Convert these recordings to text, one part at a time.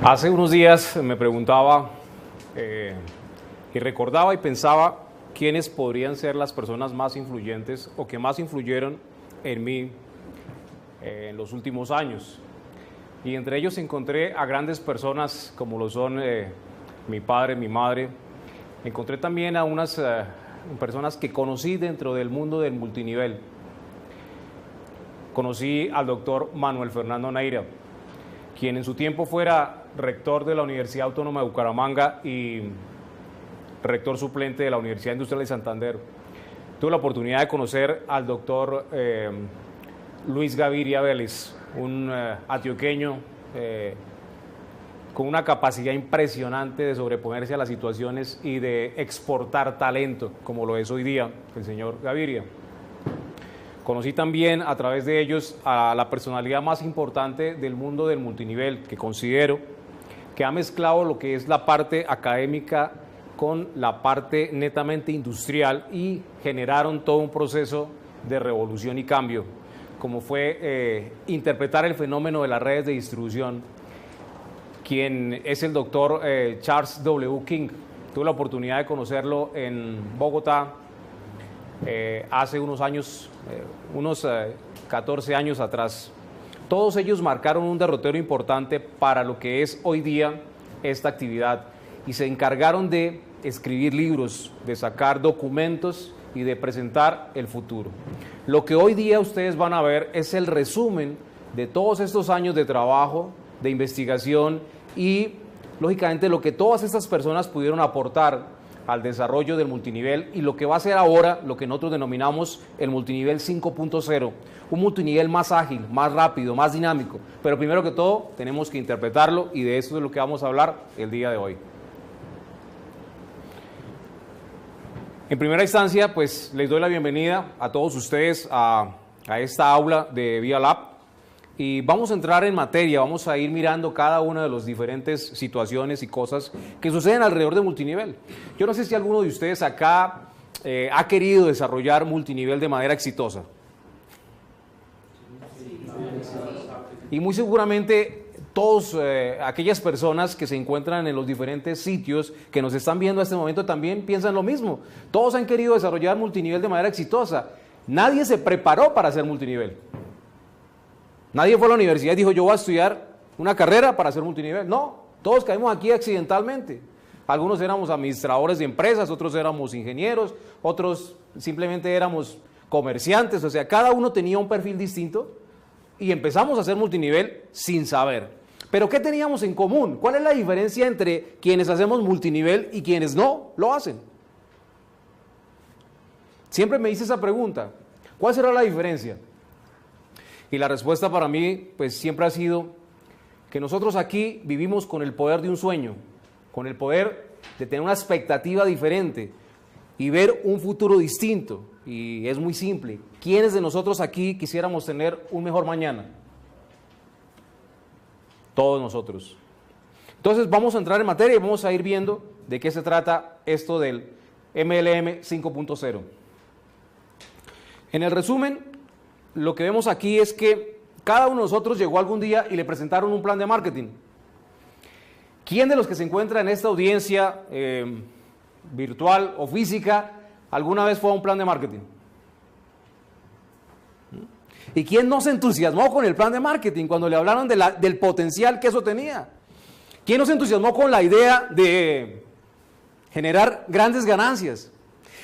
Hace unos días me preguntaba y recordaba y pensaba quiénes podrían ser las personas más influyentes o que más influyeron en mí en los últimos años. Y entre ellos encontré a grandes personas como lo son mi padre, mi madre. Encontré también a unas personas que conocí dentro del mundo del multinivel. Conocí al doctor Manuel Fernando Neira, quien en su tiempo fuera rector de la Universidad Autónoma de Bucaramanga y rector suplente de la Universidad Industrial de Santander. Tuve la oportunidad de conocer al doctor Luis Gaviria Vélez, un antioqueño con una capacidad impresionante de sobreponerse a las situaciones y de exportar talento, como lo es hoy día el señor Gaviria. Conocí también a través de ellos a la personalidad más importante del mundo del multinivel, que considero que ha mezclado lo que es la parte académica con la parte netamente industrial y generaron todo un proceso de revolución y cambio, como fue interpretar el fenómeno de las redes de distribución, quien es el doctor Charles W. King. Tuve la oportunidad de conocerlo en Bogotá hace unos años, 14 años atrás. Todos ellos marcaron un derrotero importante para lo que es hoy día esta actividad y se encargaron de escribir libros, de sacar documentos y de presentar el futuro. Lo que hoy día ustedes van a ver es el resumen de todos estos años de trabajo, de investigación y, lógicamente, lo que todas estas personas pudieron aportar al desarrollo del multinivel y lo que va a ser ahora lo que nosotros denominamos el multinivel 5.0, un multinivel más ágil, más rápido, más dinámico, pero primero que todo tenemos que interpretarlo y de eso es lo que vamos a hablar el día de hoy. En primera instancia, pues les doy la bienvenida a todos ustedes a esta aula de Vía Lab. Y vamos a entrar en materia, vamos a ir mirando cada una de las diferentes situaciones y cosas que suceden alrededor de multinivel. Yo no sé si alguno de ustedes acá ha querido desarrollar multinivel de manera exitosa. Y muy seguramente todas aquellas personas que se encuentran en los diferentes sitios que nos están viendo en este momento también piensan lo mismo. Todos han querido desarrollar multinivel de manera exitosa. Nadie se preparó para hacer multinivel. Nadie fue a la universidad y dijo, yo voy a estudiar una carrera para hacer multinivel. No, todos caímos aquí accidentalmente. Algunos éramos administradores de empresas, otros éramos ingenieros, otros simplemente éramos comerciantes. O sea, cada uno tenía un perfil distinto y empezamos a hacer multinivel sin saber. Pero ¿qué teníamos en común? ¿Cuál es la diferencia entre quienes hacemos multinivel y quienes no lo hacen? Siempre me hice esa pregunta. ¿Cuál será la diferencia? Y la respuesta para mí, pues siempre ha sido que nosotros aquí vivimos con el poder de un sueño, con el poder de tener una expectativa diferente y ver un futuro distinto. Y es muy simple. ¿Quiénes de nosotros aquí quisiéramos tener un mejor mañana? Todos nosotros. Entonces vamos a entrar en materia y vamos a ir viendo de qué se trata esto del MLM 5.0. En el resumen, lo que vemos aquí es que cada uno de nosotros llegó algún día y le presentaron un plan de marketing. ¿Quién de los que se encuentra en esta audiencia virtual o física alguna vez fue a un plan de marketing? ¿Y quién no se entusiasmó con el plan de marketing cuando le hablaron del potencial que eso tenía? ¿Quién no se entusiasmó con la idea de generar grandes ganancias?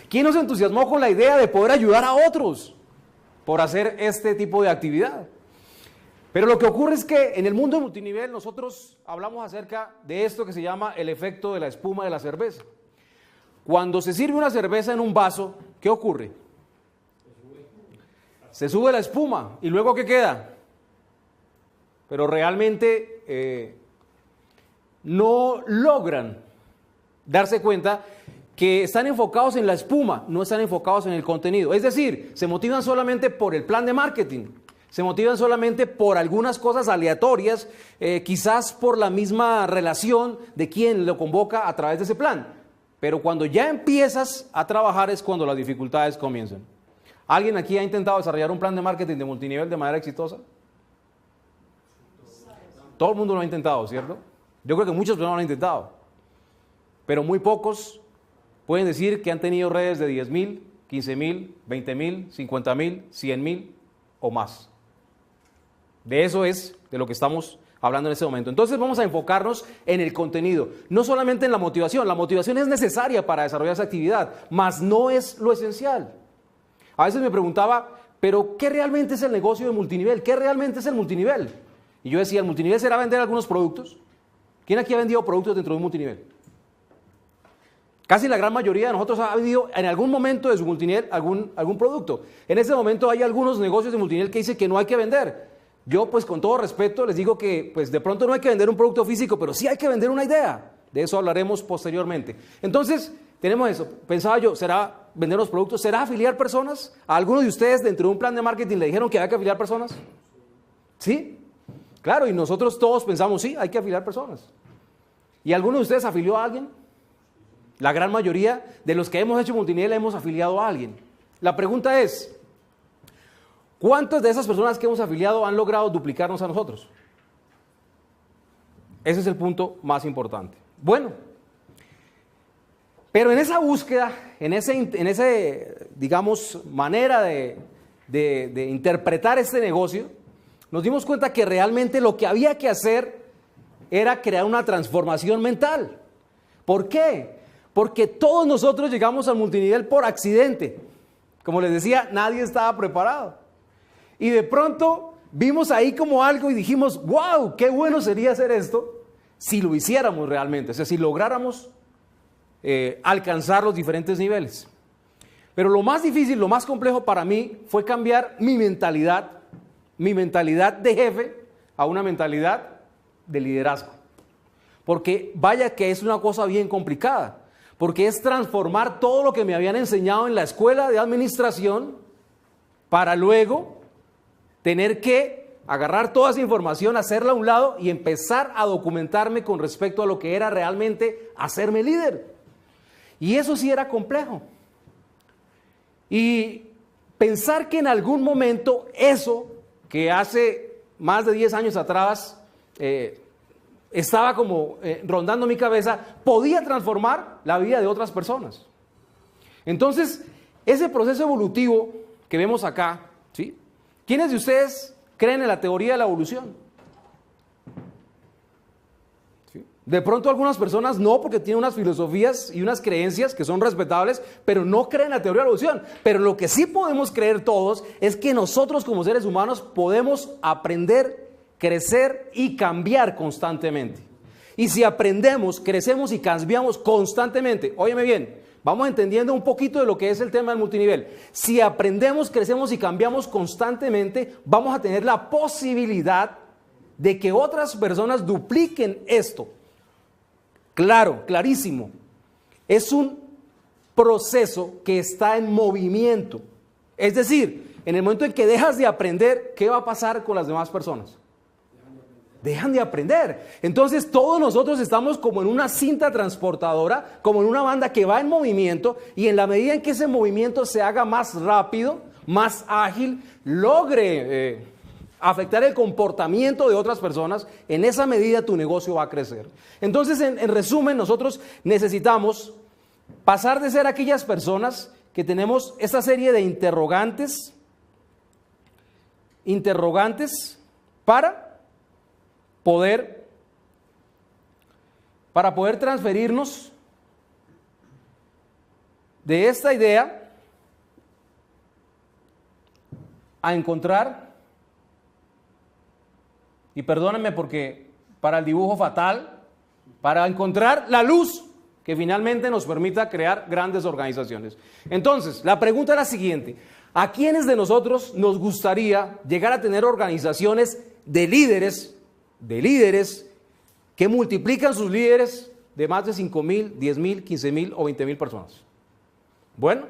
¿Quién no se entusiasmó con la idea de poder ayudar a otros por hacer este tipo de actividad? Pero lo que ocurre es que en el mundo multinivel nosotros hablamos acerca de esto que se llama el efecto de la espuma de la cerveza. Cuando se sirve una cerveza en un vaso, ¿qué ocurre? Se sube la espuma y luego ¿qué queda? Pero realmente no logran darse cuenta que están enfocados en la espuma, no están enfocados en el contenido. Es decir, se motivan solamente por el plan de marketing, se motivan solamente por algunas cosas aleatorias, quizás por la misma relación de quien lo convoca a través de ese plan. Pero cuando ya empiezas a trabajar es cuando las dificultades comienzan. ¿Alguien aquí ha intentado desarrollar un plan de marketing de multinivel de manera exitosa? Todo el mundo lo ha intentado, ¿cierto? Yo creo que muchas personas lo han intentado, pero muy pocos pueden decir que han tenido redes de 10,000, 15,000, 20,000, 50,000, 100,000 o más. De eso es de lo que estamos hablando en este momento. Entonces vamos a enfocarnos en el contenido, no solamente en la motivación. La motivación es necesaria para desarrollar esa actividad, mas no es lo esencial. A veces me preguntaba, pero ¿qué realmente es el negocio de multinivel? ¿Qué realmente es el multinivel? Y yo decía, ¿el multinivel será vender algunos productos? ¿Quién aquí ha vendido productos dentro de un multinivel? Casi la gran mayoría de nosotros ha vendido en algún momento de su multinivel algún producto. En este momento hay algunos negocios de multinivel que dicen que no hay que vender. Yo, pues con todo respeto, les digo que pues de pronto no hay que vender un producto físico, pero sí hay que vender una idea. De eso hablaremos posteriormente. Entonces, tenemos eso. Pensaba yo, ¿será vender los productos? ¿Será afiliar personas? ¿A algunos de ustedes dentro de un plan de marketing le dijeron que había que afiliar personas? ¿Sí? Claro, y nosotros todos pensamos, sí, hay que afiliar personas. ¿Y alguno de ustedes afilió a alguien? La gran mayoría de los que hemos hecho multinivel hemos afiliado a alguien. La pregunta es, ¿cuántas de esas personas que hemos afiliado han logrado duplicarnos a nosotros? Ese es el punto más importante. Bueno, pero en esa búsqueda, en ese digamos, manera de interpretar este negocio, nos dimos cuenta que realmente lo que había que hacer era crear una transformación mental. ¿Por qué? Porque todos nosotros llegamos al multinivel por accidente. Como les decía, nadie estaba preparado. Y de pronto vimos ahí como algo y dijimos, wow, qué bueno sería hacer esto si lo hiciéramos realmente, o sea, si lográramos alcanzar los diferentes niveles. Pero lo más difícil, lo más complejo para mí fue cambiar mi mentalidad de jefe a una mentalidad de liderazgo. Porque vaya que es una cosa bien complicada, porque es transformar todo lo que me habían enseñado en la escuela de administración para luego tener que agarrar toda esa información, hacerla a un lado y empezar a documentarme con respecto a lo que era realmente hacerme líder. Y eso sí era complejo. Y pensar que en algún momento eso que hace más de 10 años atrás estaba como rondando mi cabeza, podía transformar la vida de otras personas. Entonces, ese proceso evolutivo que vemos acá, ¿sí? ¿Quiénes de ustedes creen en la teoría de la evolución? ¿Sí? De pronto algunas personas no, porque tienen unas filosofías y unas creencias que son respetables, pero no creen en la teoría de la evolución. Pero lo que sí podemos creer todos es que nosotros como seres humanos podemos aprender, crecer y cambiar constantemente. Y si aprendemos, crecemos y cambiamos constantemente, óyeme bien, vamos entendiendo un poquito de lo que es el tema del multinivel. Si aprendemos, crecemos y cambiamos constantemente, vamos a tener la posibilidad de que otras personas dupliquen esto. Claro, clarísimo. Es un proceso que está en movimiento. Es decir, en el momento en que dejas de aprender, ¿qué va a pasar con las demás personas? Dejan de aprender. Entonces todos nosotros estamos como en una cinta transportadora, como en una banda que va en movimiento, y en la medida en que ese movimiento se haga más rápido, más ágil, logre afectar el comportamiento de otras personas, en esa medida tu negocio va a crecer. Entonces, en resumen, nosotros necesitamos pasar de ser aquellas personas que tenemos esta serie de interrogantes para poder transferirnos de esta idea a encontrar, y perdónenme porque para el dibujo fatal, para encontrar la luz que finalmente nos permita crear grandes organizaciones. Entonces, la pregunta es la siguiente: ¿a quiénes de nosotros nos gustaría llegar a tener organizaciones de líderes que multiplican sus líderes de más de 5,000, 10,000, 15,000 o 20,000 personas? Bueno,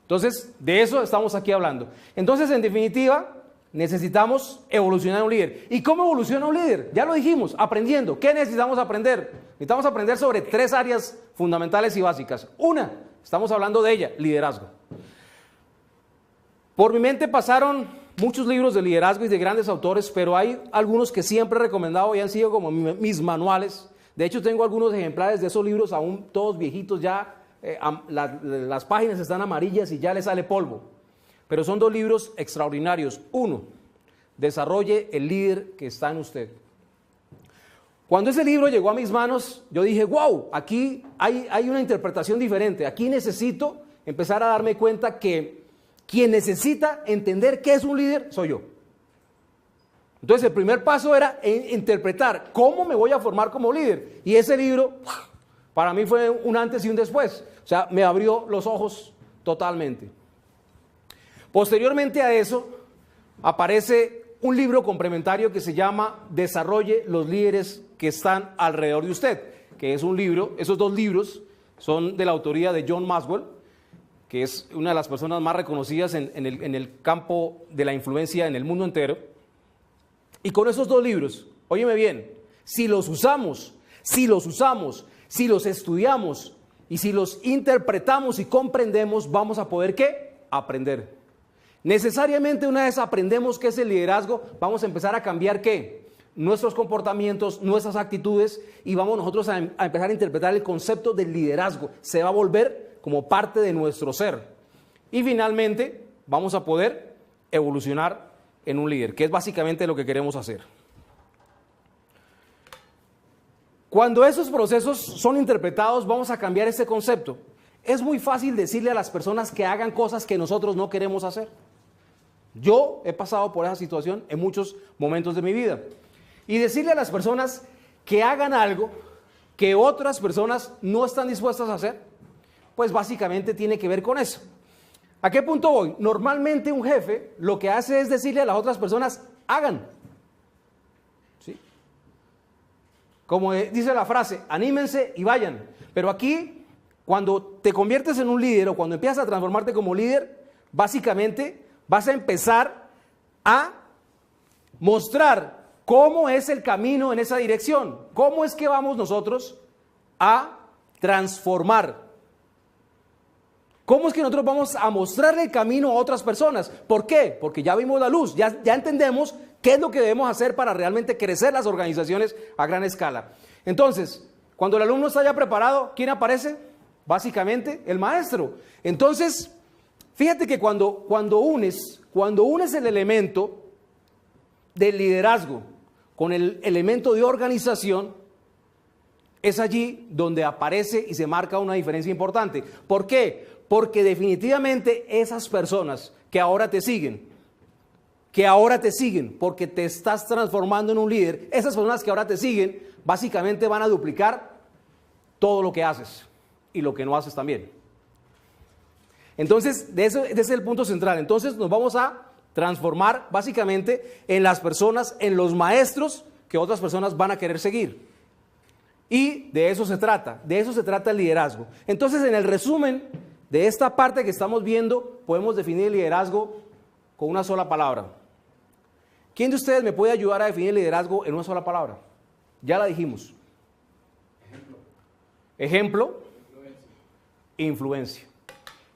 entonces de eso estamos aquí hablando. Entonces, en definitiva, necesitamos evolucionar un líder. ¿Y cómo evoluciona un líder? Ya lo dijimos, aprendiendo. ¿Qué necesitamos aprender? Necesitamos aprender sobre 3 áreas fundamentales y básicas. Una, estamos hablando de ella, liderazgo. Por mi mente pasaron muchos libros de liderazgo y de grandes autores, pero hay algunos que siempre he recomendado y han sido como mis manuales, De hecho, tengo algunos ejemplares de esos libros, aún todos viejitos ya, las páginas están amarillas y ya le sale polvo. Pero son 2 libros extraordinarios. 1, desarrolle el líder que está en usted. Cuando ese libro llegó a mis manos, yo dije, wow, aquí hay una interpretación diferente. Aquí necesito empezar a darme cuenta que quien necesita entender qué es un líder soy yo. Entonces el primer paso era interpretar cómo me voy a formar como líder. Y ese libro para mí fue un antes y un después. O sea, me abrió los ojos totalmente. Posteriormente a eso aparece un libro complementario que se llama Desarrolle los líderes que están alrededor de usted, que es un libro, esos 2 libros son de la autoría de John Maxwell, que es una de las personas más reconocidas en el campo de la influencia en el mundo entero. Y con esos 2 libros, óyeme bien, si los usamos, si los estudiamos y si los interpretamos y comprendemos, vamos a poder ¿qué? Aprender. Necesariamente una vez aprendemos qué es el liderazgo, vamos a empezar a cambiar ¿qué? Nuestros comportamientos, nuestras actitudes, y vamos nosotros a empezar a interpretar el concepto del liderazgo. Se va a volver como parte de nuestro ser. Y finalmente vamos a poder evolucionar en un líder, que es básicamente lo que queremos hacer. Cuando esos procesos son interpretados, vamos a cambiar ese concepto. Es muy fácil decirle a las personas que hagan cosas que nosotros no queremos hacer. Yo he pasado por esa situación en muchos momentos de mi vida. Y decirle a las personas que hagan algo que otras personas no están dispuestas a hacer, pues básicamente tiene que ver con eso. ¿A qué punto voy? Normalmente un jefe lo que hace es decirle a las otras personas, hagan. ¿Sí? Como dice la frase, anímense y vayan. Pero aquí, cuando te conviertes en un líder o cuando empiezas a transformarte como líder, básicamente vas a empezar a mostrar cómo es el camino en esa dirección. ¿Cómo es que vamos nosotros a transformar? ¿Cómo es que nosotros vamos a mostrarle el camino a otras personas? ¿Por qué? Porque ya vimos la luz, ya entendemos qué es lo que debemos hacer para realmente crecer las organizaciones a gran escala. Entonces, cuando el alumno está ya preparado, ¿quién aparece? Básicamente, el maestro. Entonces, fíjate que cuando unes el elemento del liderazgo con el elemento de organización, es allí donde aparece y se marca una diferencia importante. ¿Por qué? Porque definitivamente esas personas que ahora te siguen, porque te estás transformando en un líder, esas personas que ahora te siguen, básicamente van a duplicar todo lo que haces y lo que no haces también. Entonces, ese es el punto central. Entonces nos vamos a transformar básicamente en las personas, en los maestros que otras personas van a querer seguir. Y de eso se trata el liderazgo. Entonces, en el resumen de esta parte que estamos viendo, podemos definir el liderazgo con una sola palabra. ¿Quién de ustedes me puede ayudar a definir el liderazgo en una sola palabra? Ya la dijimos. Ejemplo. Influencia.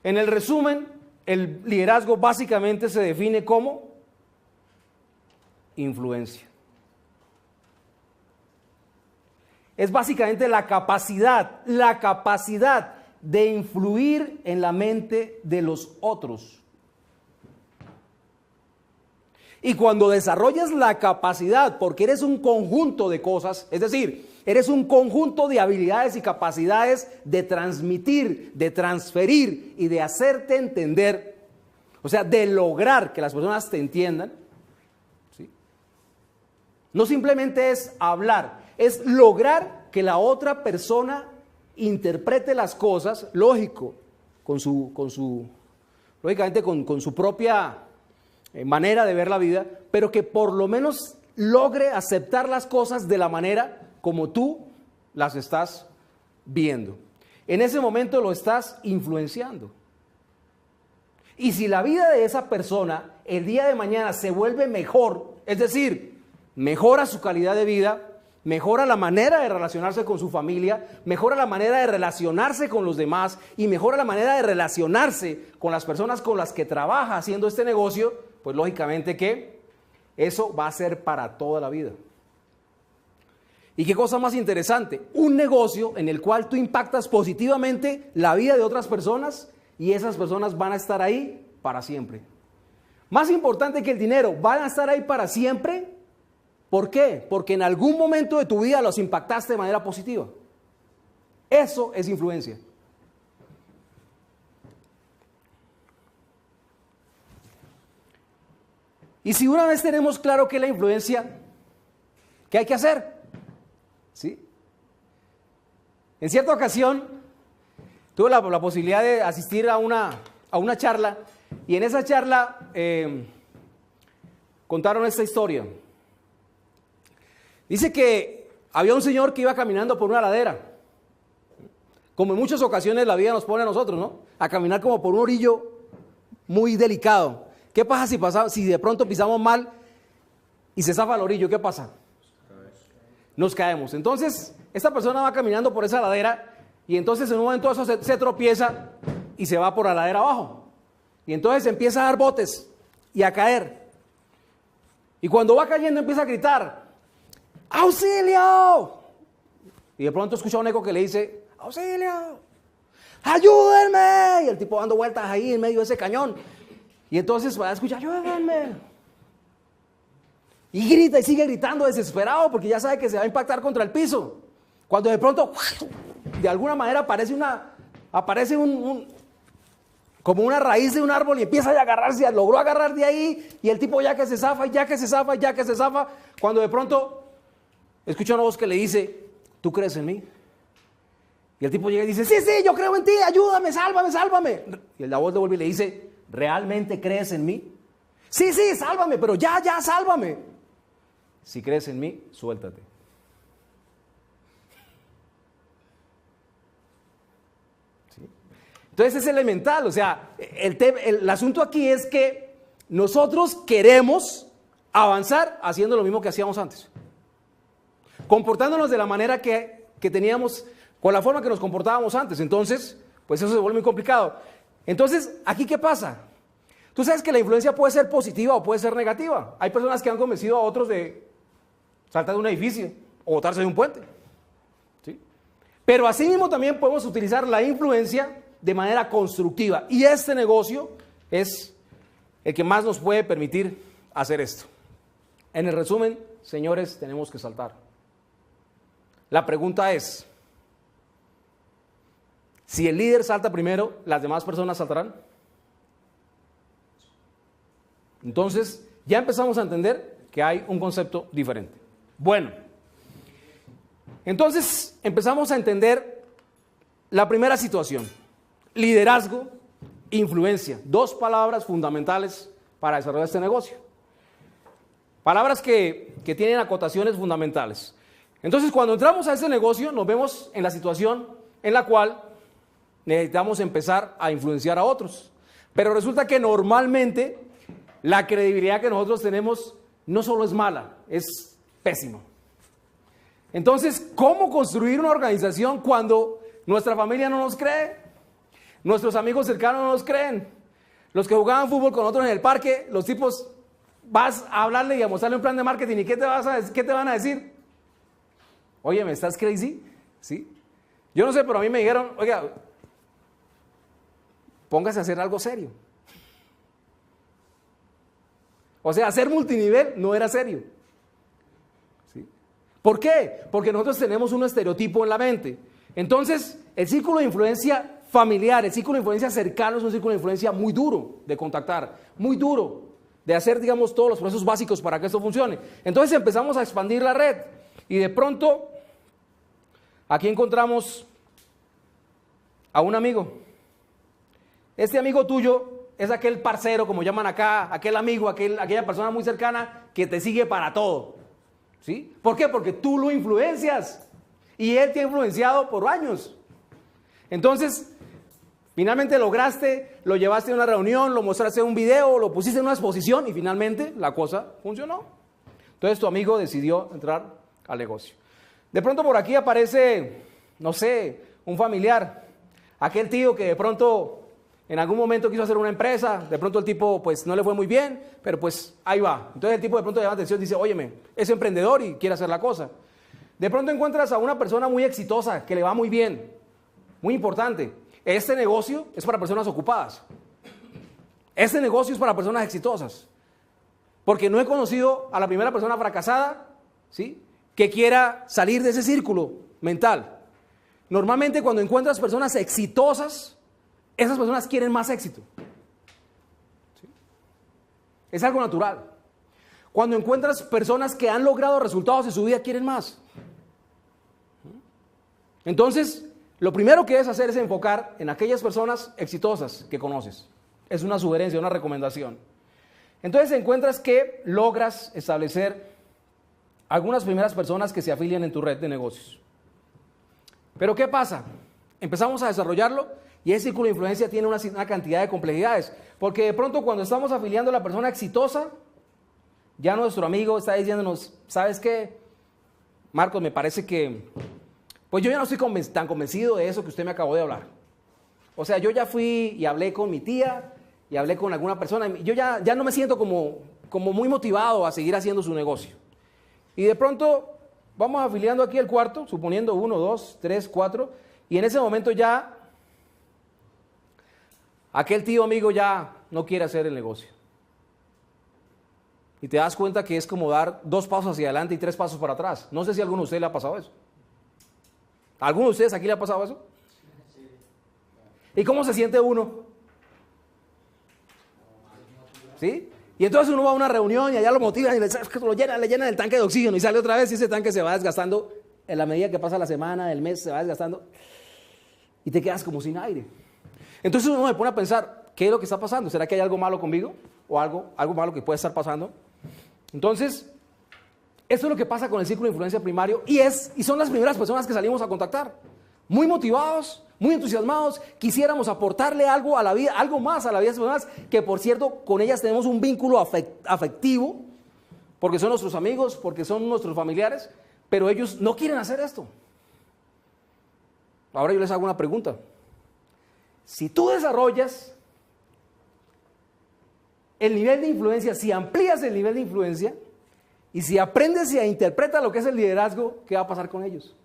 En el resumen, el liderazgo básicamente se define como influencia. Es básicamente la capacidad de influir en la mente de los otros. Y cuando desarrollas la capacidad, porque eres un conjunto de cosas, es decir, eres un conjunto de habilidades y capacidades de transmitir, de transferir y de hacerte entender, o sea, de lograr que las personas te entiendan, ¿sí? No simplemente es hablar, es lograr que la otra persona interprete las cosas, lógico, lógicamente con su propia manera de ver la vida, pero que por lo menos logre aceptar las cosas de la manera como tú las estás viendo. En ese momento lo estás influenciando. Y si la vida de esa persona el día de mañana se vuelve mejor, es decir, mejora su calidad de vida, mejora la manera de relacionarse con su familia, mejora la manera de relacionarse con los demás y mejora la manera de relacionarse con las personas con las que trabaja haciendo este negocio, pues lógicamente que eso va a ser para toda la vida. Y qué cosa más interesante, un negocio en el cual tú impactas positivamente la vida de otras personas y esas personas van a estar ahí para siempre. Más importante que el dinero, van a estar ahí para siempre. ¿Por qué? Porque en algún momento de tu vida los impactaste de manera positiva. Eso es influencia. Y si una vez tenemos claro qué es la influencia, ¿qué hay que hacer? ¿Sí? En cierta ocasión tuve la posibilidad de asistir a una charla y en esa charla contaron esta historia. Dice que había un señor que iba caminando por una ladera. Como en muchas ocasiones la vida nos pone a nosotros, ¿no? A caminar como por un orillo muy delicado. ¿Qué pasa si de pronto pisamos mal y se zafa el orillo? ¿Qué pasa? Nos caemos. Entonces, esta persona va caminando por esa ladera y entonces en un momento eso se tropieza y se va por la ladera abajo. Y entonces empieza a dar botes y a caer. Y cuando va cayendo empieza a gritar, ¡auxilio! Y de pronto escucha un eco que le dice, ¡auxilio! ¡Ayúdenme! Y el tipo dando vueltas ahí en medio de ese cañón. Y entonces va a escuchar, ¡ayúdenme! Y grita y sigue gritando desesperado porque ya sabe que se va a impactar contra el piso. Cuando de pronto, de alguna manera aparece como una raíz de un árbol y empieza a agarrarse, logró agarrar de ahí y el tipo ya que se zafa, cuando de pronto escucha una voz que le dice, ¿tú crees en mí? Y el tipo llega y dice, sí, yo creo en ti, ayúdame, sálvame. Y la voz le vuelve y le dice, ¿realmente crees en mí? Sí, sálvame, pero ya, sálvame. Si crees en mí, suéltate. ¿Sí? Entonces es elemental, o sea, el asunto aquí es que nosotros queremos avanzar haciendo lo mismo que hacíamos antes. Comportándonos de la manera que teníamos, con la forma que nos comportábamos antes. Entonces, pues eso se vuelve muy complicado. Entonces, ¿aquí qué pasa? Tú sabes que la influencia puede ser positiva o puede ser negativa. Hay personas que han convencido a otros de saltar de un edificio o botarse de un puente. ¿Sí? Pero asimismo también podemos utilizar la influencia de manera constructiva. Y este negocio es el que más nos puede permitir hacer esto. En el resumen, señores, tenemos que saltar. La pregunta es, si el líder salta primero, ¿las demás personas saltarán? Entonces, ya empezamos a entender que hay un concepto diferente. Bueno, entonces empezamos a entender la primera situación. Liderazgo, influencia. Dos palabras fundamentales para desarrollar este negocio. Palabras que tienen acotaciones fundamentales. Entonces, cuando entramos a este negocio, nos vemos en la situación en la cual necesitamos empezar a influenciar a otros. Pero resulta que normalmente la credibilidad que nosotros tenemos no solo es mala, es pésima. Entonces, ¿cómo construir una organización cuando nuestra familia no nos cree? Nuestros amigos cercanos no nos creen. Los que jugaban fútbol con nosotros en el parque, los tipos, vas a hablarle y a mostrarle un plan de marketing y ¿qué te van a decir? Oye, ¿me estás crazy? ¿Sí? Yo no sé, pero a mí me dijeron, oiga, póngase a hacer algo serio. O sea, hacer multinivel no era serio. ¿Sí? ¿Por qué? Porque nosotros tenemos un estereotipo en la mente. Entonces, el círculo de influencia familiar, el círculo de influencia cercano es un círculo de influencia muy duro de contactar, muy duro de hacer, digamos, todos los procesos básicos para que esto funcione. Entonces empezamos a expandir la red y de pronto aquí encontramos a un amigo. Este amigo tuyo es aquel parcero, como llaman acá, aquel amigo, aquella persona muy cercana que te sigue para todo. ¿Sí? ¿Por qué? Porque tú lo influencias y él te ha influenciado por años. Entonces, finalmente lograste, lo llevaste a una reunión, lo mostraste en un video, lo pusiste en una exposición y finalmente la cosa funcionó. Entonces tu amigo decidió entrar al negocio. De pronto por aquí aparece, no sé, un familiar, aquel tío que de pronto en algún momento quiso hacer una empresa, de pronto el tipo pues no le fue muy bien, pero pues ahí va. Entonces el tipo de pronto llama atención y dice, óyeme, es emprendedor y quiere hacer la cosa. De pronto encuentras a una persona muy exitosa, que le va muy bien, muy importante. Este negocio es para personas ocupadas. Este negocio es para personas exitosas. Porque no he conocido a la primera persona fracasada, ¿sí?, que quiera salir de ese círculo mental. Normalmente cuando encuentras personas exitosas, esas personas quieren más éxito. ¿Sí? Es algo natural. Cuando encuentras personas que han logrado resultados en su vida, quieren más. Entonces, lo primero que debes hacer es enfocar en aquellas personas exitosas que conoces. Es una sugerencia, una recomendación. Entonces encuentras que logras establecer algunas primeras personas que se afilian en tu red de negocios. Pero ¿qué pasa? Empezamos a desarrollarlo y ese círculo de influencia tiene una cantidad de complejidades. Porque de pronto cuando estamos afiliando a la persona exitosa, ya nuestro amigo está diciéndonos, ¿sabes qué? Marcos, me parece que, pues yo ya no estoy tan convencido de eso que usted me acabó de hablar. O sea, yo ya fui y hablé con mi tía y hablé con alguna persona. Y yo ya no me siento como muy motivado a seguir haciendo su negocio. Y de pronto vamos afiliando aquí el cuarto, suponiendo 1, 2, 3, 4, y en ese momento ya aquel tío amigo ya no quiere hacer el negocio. Y te das cuenta que es como dar 2 pasos hacia adelante y 3 pasos para atrás. No sé si a alguno de ustedes le ha pasado eso. ¿A alguno de ustedes aquí le ha pasado eso? ¿Y cómo se siente uno? ¿Sí? Y entonces uno va a una reunión y allá lo motivan y le llenan el tanque de oxígeno y sale otra vez y ese tanque se va desgastando en la medida que pasa la semana, el mes, se va desgastando y te quedas como sin aire. Entonces uno se pone a pensar, ¿qué es lo que está pasando? ¿Será que hay algo malo conmigo? ¿O algo malo que puede estar pasando? Entonces, esto es lo que pasa con el círculo de influencia primario y son las primeras personas que salimos a contactar. Muy motivados, muy entusiasmados, quisiéramos aportarle algo a la vida, algo más a la vida de las personas, que por cierto, con ellas tenemos un vínculo afectivo, porque son nuestros amigos, porque son nuestros familiares, pero ellos no quieren hacer esto. Ahora yo les hago una pregunta. Si tú desarrollas el nivel de influencia, si amplías el nivel de influencia, y si aprendes y interpretas lo que es el liderazgo, ¿qué va a pasar con ellos?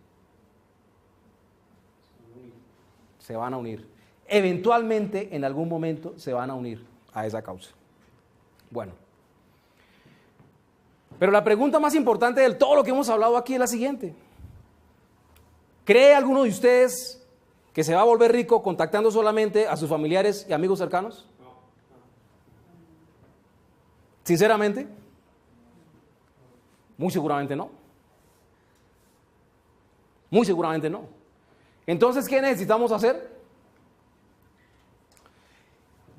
Se van a unir. Eventualmente, en algún momento, se van a unir a esa causa. Bueno. Pero la pregunta más importante de todo lo que hemos hablado aquí es la siguiente. ¿Cree alguno de ustedes que se va a volver rico contactando solamente a sus familiares y amigos cercanos? Sinceramente, muy seguramente no. Muy seguramente no. Entonces, ¿qué necesitamos hacer?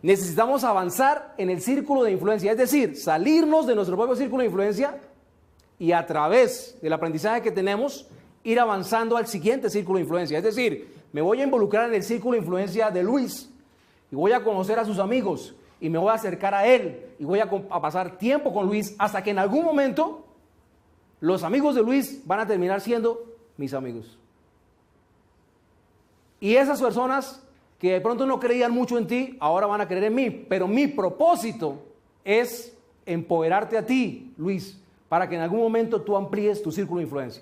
Necesitamos avanzar en el círculo de influencia, es decir, salirnos de nuestro propio círculo de influencia y a través del aprendizaje que tenemos, ir avanzando al siguiente círculo de influencia. Es decir, me voy a involucrar en el círculo de influencia de Luis y voy a conocer a sus amigos y me voy a acercar a él y voy a pasar tiempo con Luis hasta que en algún momento los amigos de Luis van a terminar siendo mis amigos. Y esas personas que de pronto no creían mucho en ti, ahora van a creer en mí. Pero mi propósito es empoderarte a ti, Luis, para que en algún momento tú amplíes tu círculo de influencia.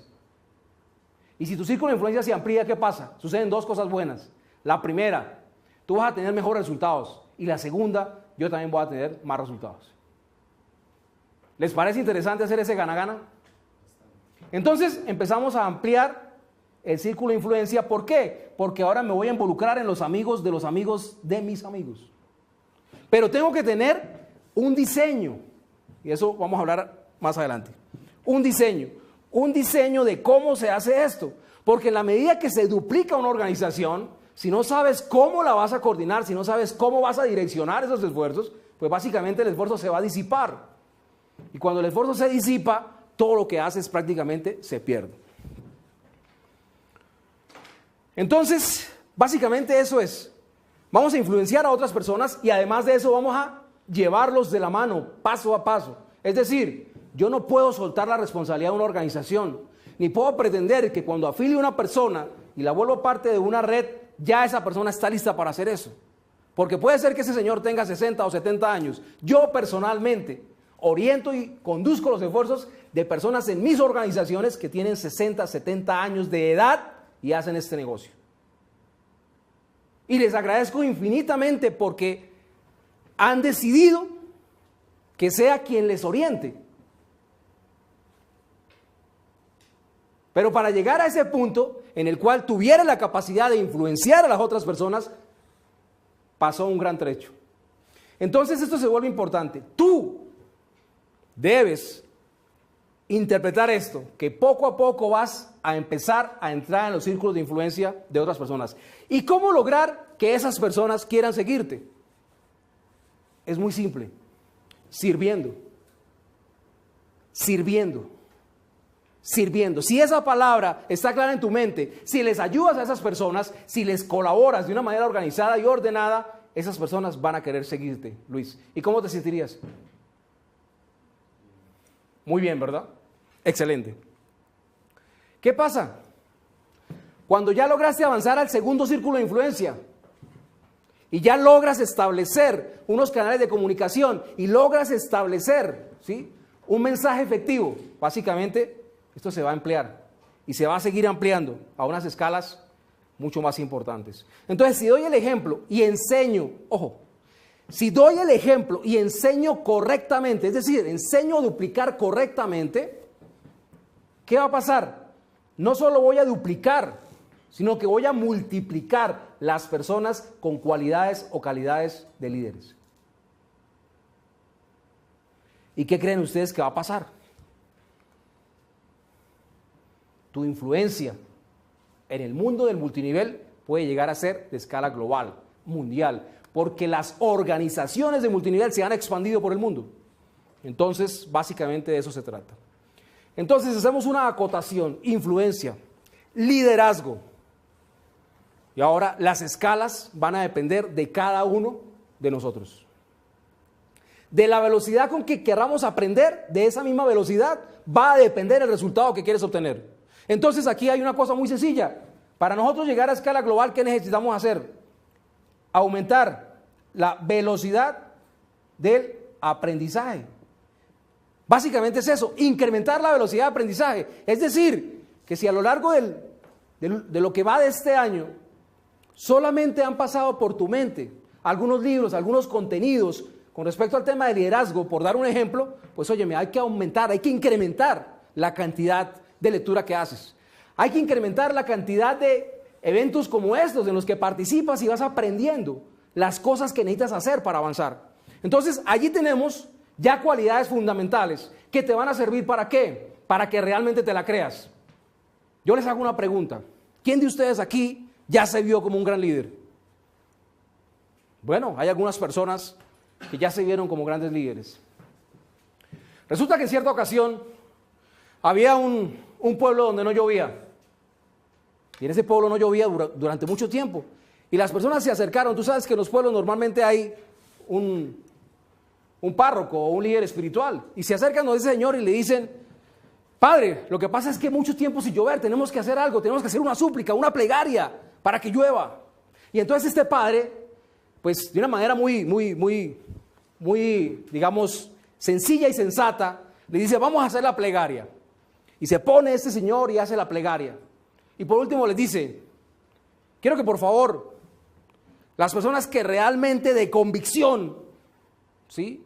Y si tu círculo de influencia se amplía, ¿qué pasa? Suceden 2 cosas buenas. La primera, tú vas a tener mejores resultados. Y la segunda, yo también voy a tener más resultados. ¿Les parece interesante hacer ese gana-gana? Entonces empezamos a ampliar el círculo de influencia. ¿Por qué? Porque ahora me voy a involucrar en los amigos de mis amigos. Pero tengo que tener un diseño. Y eso vamos a hablar más adelante. Un diseño de cómo se hace esto. Porque en la medida que se duplica una organización, si no sabes cómo la vas a coordinar, si no sabes cómo vas a direccionar esos esfuerzos, pues básicamente el esfuerzo se va a disipar. Y cuando el esfuerzo se disipa, todo lo que haces prácticamente se pierde. Entonces, básicamente eso es. Vamos a influenciar a otras personas y además de eso vamos a llevarlos de la mano, paso a paso. Es decir, yo no puedo soltar la responsabilidad de una organización, ni puedo pretender que cuando afilio a una persona y la vuelvo parte de una red, ya esa persona está lista para hacer eso. Porque puede ser que ese señor tenga 60 o 70 años. Yo personalmente oriento y conduzco los esfuerzos de personas en mis organizaciones que tienen 60, 70 años de edad y hacen este negocio. Y les agradezco infinitamente porque han decidido que sea quien les oriente. Pero para llegar a ese punto en el cual tuviera la capacidad de influenciar a las otras personas, pasó un gran trecho. Entonces esto se vuelve importante. Tú debes interpretar esto, que poco a poco vas a empezar a entrar en los círculos de influencia de otras personas. ¿Y cómo lograr que esas personas quieran seguirte? Es muy simple. Sirviendo. Sirviendo. Sirviendo. Si esa palabra está clara en tu mente, si les ayudas a esas personas, si les colaboras de una manera organizada y ordenada, esas personas van a querer seguirte, Luis. ¿Y cómo te sentirías? Muy bien, ¿verdad? Excelente. ¿Qué pasa? Cuando ya lograste avanzar al segundo círculo de influencia y ya logras establecer unos canales de comunicación y logras establecer, ¿sí?, un mensaje efectivo, básicamente esto se va a ampliar y se va a seguir ampliando a unas escalas mucho más importantes. Entonces, si doy el ejemplo y enseño, ojo, si doy el ejemplo y enseño correctamente, es decir, enseño a duplicar correctamente, ¿qué va a pasar? No solo voy a duplicar, sino que voy a multiplicar las personas con cualidades o calidades de líderes. ¿Y qué creen ustedes que va a pasar? Tu influencia en el mundo del multinivel puede llegar a ser de escala global, mundial, porque las organizaciones de multinivel se han expandido por el mundo. Entonces, básicamente de eso se trata. Entonces, hacemos una acotación: influencia, liderazgo. Y ahora las escalas van a depender de cada uno de nosotros. De la velocidad con que queramos aprender, de esa misma velocidad va a depender el resultado que quieres obtener. Entonces aquí hay una cosa muy sencilla. Para nosotros llegar a escala global, ¿qué necesitamos hacer? Aumentar la velocidad del aprendizaje. Básicamente es eso, incrementar la velocidad de aprendizaje. Es decir, que si a lo largo de lo que va de este año, solamente han pasado por tu mente algunos libros, algunos contenidos con respecto al tema de liderazgo, por dar un ejemplo, pues óyeme, hay que aumentar, hay que incrementar la cantidad de lectura que haces. Hay que incrementar la cantidad de eventos como estos en los que participas y vas aprendiendo las cosas que necesitas hacer para avanzar. Entonces, allí tenemos ya cualidades fundamentales que te van a servir ¿para qué? Para que realmente te la creas. Yo les hago una pregunta. ¿Quién de ustedes aquí ya se vio como un gran líder? Bueno, hay algunas personas que ya se vieron como grandes líderes. Resulta que en cierta ocasión había un pueblo donde no llovía. Y en ese pueblo no llovía durante mucho tiempo. Y las personas se acercaron. Tú sabes que en los pueblos normalmente hay un párroco o un líder espiritual. Y se acercan a ese señor y le dicen: Padre, lo que pasa es que mucho tiempo sin llover, tenemos que hacer algo, tenemos que hacer una súplica, una plegaria para que llueva. Y entonces este padre, pues de una manera muy, digamos, sencilla y sensata, le dice: vamos a hacer la plegaria. Y se pone este señor y hace la plegaria. Y por último les dice: quiero que por favor, las personas que realmente de convicción, ¿sí?,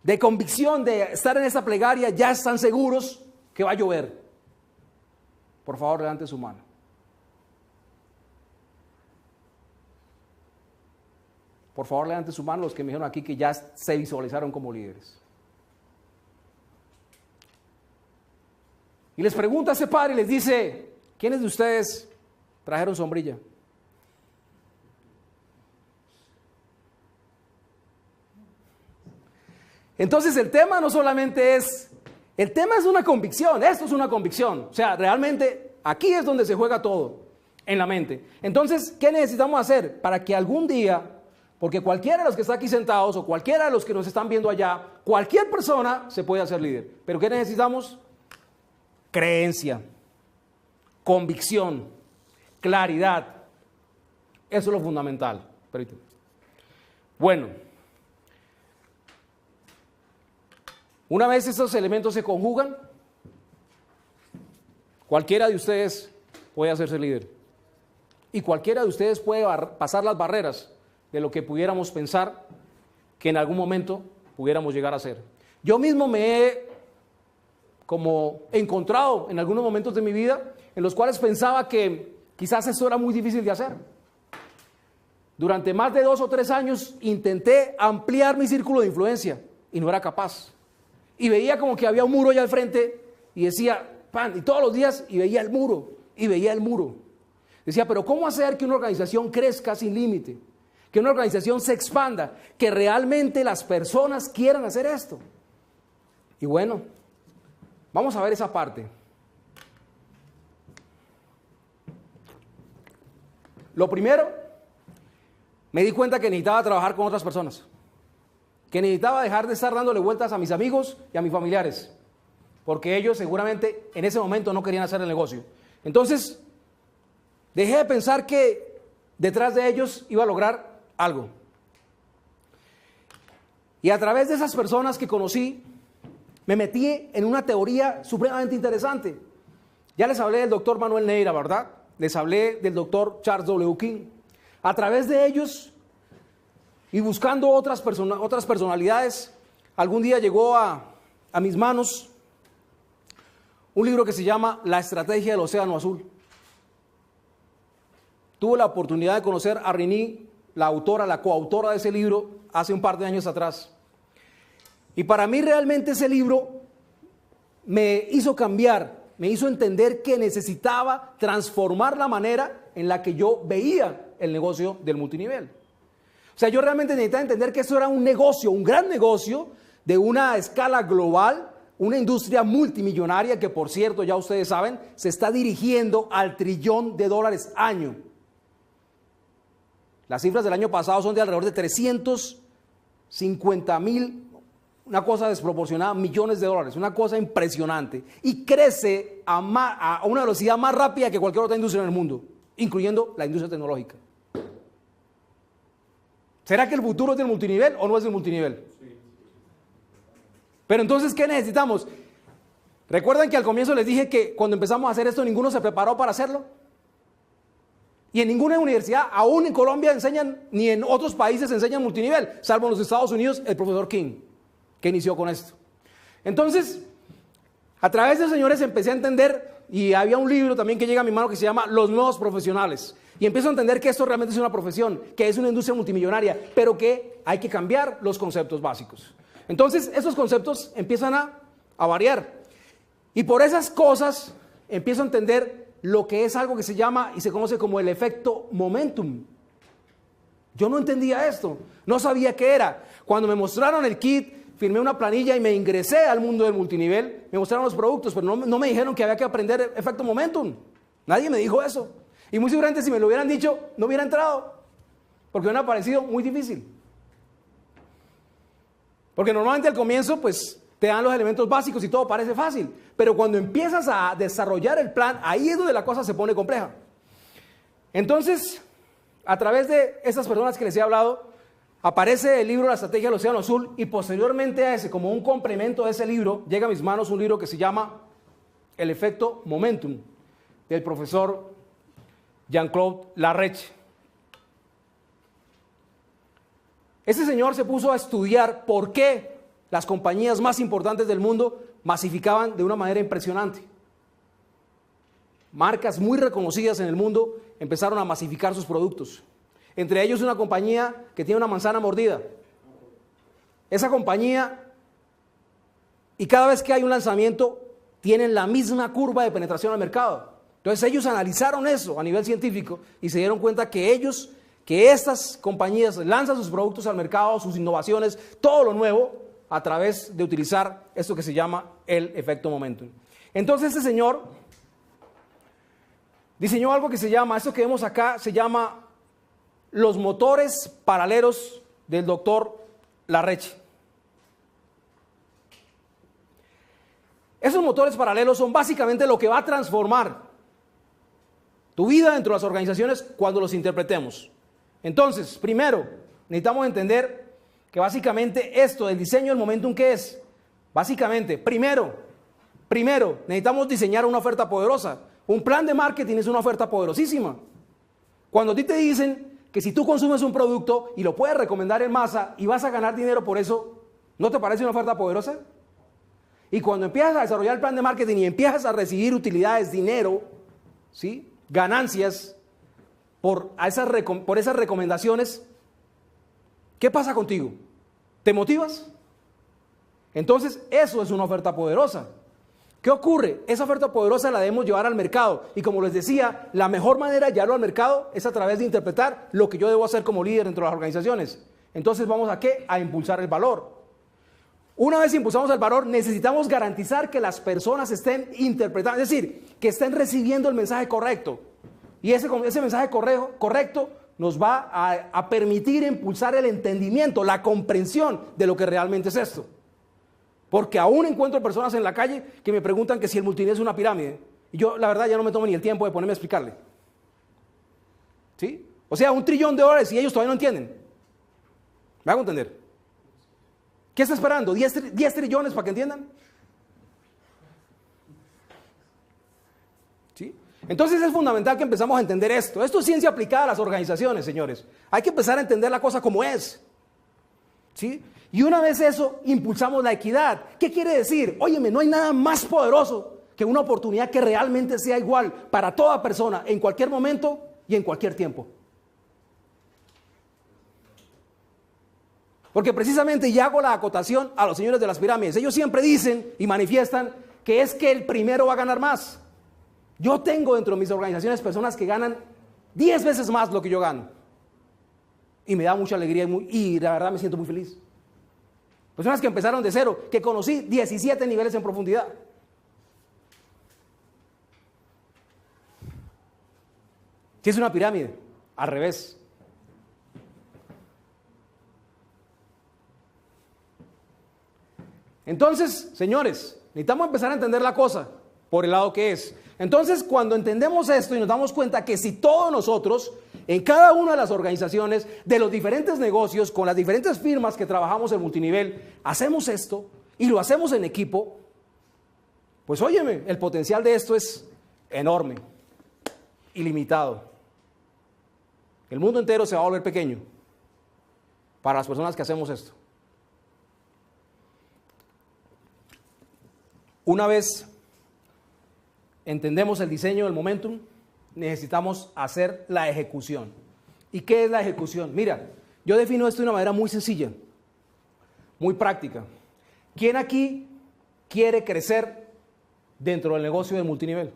de convicción de estar en esta plegaria, ya están seguros que va a llover, por favor levanten su mano. Por favor levanten su mano los que me dijeron aquí que ya se visualizaron como líderes. Y les pregunta a ese padre y les dice: ¿quiénes de ustedes trajeron sombrilla? Entonces el tema no solamente es, el tema es una convicción, esto es una convicción. O sea, realmente aquí es donde se juega todo, en la mente. Entonces, ¿qué necesitamos hacer? Para que algún día, porque cualquiera de los que está aquí sentados o cualquiera de los que nos están viendo allá, cualquier persona se puede hacer líder. ¿Pero qué necesitamos? Creencia, convicción, claridad. Eso es lo fundamental. Permíteme. Bueno, una vez estos elementos se conjugan, Cualquiera de ustedes puede hacerse líder. Y cualquiera de ustedes puede pasar las barreras de lo que pudiéramos pensar que en algún momento pudiéramos llegar a ser. Yo mismo me he como encontrado en algunos momentos de mi vida en los cuales pensaba que quizás eso era muy difícil de hacer. Durante más de 2 o 3 años intenté ampliar mi círculo de influencia y no era capaz. Y veía como que había un muro allá al frente y decía, pan, y todos los días, y veía el muro, y veía el muro. Decía, pero ¿cómo hacer que una organización crezca sin límite? Que una organización se expanda, que realmente las personas quieran hacer esto. Y bueno, vamos a ver esa parte. Lo primero, me di cuenta que necesitaba trabajar con otras personas. Que necesitaba dejar de estar dándole vueltas a mis amigos y a mis familiares. Porque ellos seguramente en ese momento no querían hacer el negocio. Entonces, dejé de pensar que detrás de ellos iba a lograr algo. Y a través de esas personas que conocí, me metí en una teoría supremamente interesante. Ya les hablé del doctor Manuel Neira, ¿verdad? Les hablé del doctor Charles W. King. A través de ellos y buscando otras personalidades, algún día llegó a mis manos un libro que se llama La Estrategia del Océano Azul. Tuve la oportunidad de conocer a Rini, la autora, la coautora de ese libro, hace un par de años atrás. Y para mí realmente ese libro me hizo cambiar, me hizo entender que necesitaba transformar la manera en la que yo veía el negocio del multinivel. O sea, yo realmente necesitaba entender que eso era un negocio, un gran negocio de una escala global, una industria multimillonaria que, por cierto, ya ustedes saben, se está dirigiendo al $1 trillón año. Las cifras del año pasado son de alrededor de 350,000, una cosa desproporcionada, millones de dólares, una cosa impresionante. Y crece a una velocidad más rápida que cualquier otra industria en el mundo, incluyendo la industria tecnológica. ¿Será que el futuro es del multinivel o no es del multinivel? Sí. Pero entonces, ¿qué necesitamos? ¿Recuerdan que al comienzo les dije que cuando empezamos a hacer esto ninguno se preparó para hacerlo? Y en ninguna universidad, aún en Colombia enseñan, ni en otros países enseñan multinivel, salvo en los Estados Unidos, el profesor King, que inició con esto. Entonces, a través de señores empecé a entender, y había un libro también que llega a mi mano que se llama Los Nuevos Profesionales. Y empiezo a entender que esto realmente es una profesión, que es una industria multimillonaria, pero que hay que cambiar los conceptos básicos. Entonces, esos conceptos empiezan a variar. Y por esas cosas empiezo a entender lo que es algo que se llama y se conoce como el efecto momentum. Yo no entendía esto, no sabía qué era. Cuando me mostraron el kit, firmé una planilla y me ingresé al mundo del multinivel, me mostraron los productos, pero no me dijeron que había que aprender efecto momentum. Nadie me dijo eso. Y muy seguramente si me lo hubieran dicho, no hubiera entrado, porque me ha parecido muy difícil. Porque normalmente al comienzo, pues, te dan los elementos básicos y todo parece fácil. Pero cuando empiezas a desarrollar el plan, ahí es donde la cosa se pone compleja. Entonces, a través de esas personas que les he hablado, aparece el libro La Estrategia del Océano Azul y posteriormente a ese, como un complemento de ese libro, llega a mis manos un libro que se llama El Efecto Momentum, del profesor Jean-Claude Larreche. Ese señor se puso a estudiar por qué las compañías más importantes del mundo masificaban de una manera impresionante. Marcas muy reconocidas en el mundo empezaron a masificar sus productos. Entre ellos una compañía que tiene una manzana mordida. Esa compañía, y cada vez que hay un lanzamiento, tienen la misma curva de penetración al mercado. Entonces ellos analizaron eso a nivel científico y se dieron cuenta que estas compañías lanzan sus productos al mercado, sus innovaciones, todo lo nuevo, a través de utilizar esto que se llama el efecto momentum. Entonces este señor diseñó algo que se llama, esto que vemos acá, se llama los motores paralelos del doctor Larreche. Esos motores paralelos son básicamente lo que va a transformar tu vida dentro de las organizaciones cuando los interpretemos. Entonces, primero, necesitamos entender que básicamente esto del diseño del momentum, ¿qué es? Básicamente, primero, Primero, necesitamos diseñar una oferta poderosa. Un plan de marketing es una oferta poderosísima. Cuando a ti te dicen que si tú consumes un producto y lo puedes recomendar en masa y vas a ganar dinero por eso, ¿no te parece una oferta poderosa? Y cuando empiezas a desarrollar el plan de marketing y empiezas a recibir utilidades, dinero, ¿sí?, ganancias por esas recomendaciones, ¿qué pasa contigo? ¿Te motivas? Entonces, eso es una oferta poderosa. ¿Qué ocurre? Esa oferta poderosa la debemos llevar al mercado. Y como les decía, la mejor manera de llevarlo al mercado es a través de interpretar lo que yo debo hacer como líder dentro de las organizaciones. Entonces, ¿vamos a qué? A impulsar el valor. Una vez impulsamos el valor, necesitamos garantizar que las personas estén interpretando, es decir, que estén recibiendo el mensaje correcto. Y ese mensaje correcto nos va a permitir impulsar el entendimiento, la comprensión de lo que realmente es esto. Porque aún encuentro personas en la calle que me preguntan que si el multinivel es una pirámide. Y yo, la verdad, ya no me tomo ni el tiempo de ponerme a explicarle. ¿Sí? O sea, $1 trillón y ellos todavía no entienden. ¿Me hago entender? ¿Qué está esperando? ¿10 trillones para que entiendan? ¿Sí? Entonces es fundamental que empezamos a entender esto. Esto es ciencia aplicada a las organizaciones, señores. Hay que empezar a entender la cosa como es. ¿Sí? Y una vez eso, impulsamos la equidad. ¿Qué quiere decir? Óyeme, no hay nada más poderoso que una oportunidad que realmente sea igual para toda persona, en cualquier momento y en cualquier tiempo. Porque precisamente, y hago la acotación a los señores de las pirámides, ellos siempre dicen y manifiestan que es que el primero va a ganar más. Yo tengo dentro de mis organizaciones personas que ganan 10 veces más lo que yo gano. Y me da mucha alegría y la verdad me siento muy feliz. Personas que empezaron de cero, que conocí 17 niveles en profundidad. Si es una pirámide, al revés. Entonces, señores, necesitamos empezar a entender la cosa por el lado que es. Entonces, cuando entendemos esto y nos damos cuenta que si todos nosotros, en cada una de las organizaciones, de los diferentes negocios, con las diferentes firmas que trabajamos en multinivel, hacemos esto y lo hacemos en equipo, pues óyeme, el potencial de esto es enorme, ilimitado. El mundo entero se va a volver pequeño para las personas que hacemos esto. Una vez entendemos el diseño del momentum, necesitamos hacer la ejecución. ¿Y qué es la ejecución? Mira, yo defino esto de una manera muy sencilla, muy práctica. ¿Quién aquí quiere crecer dentro del negocio de multinivel?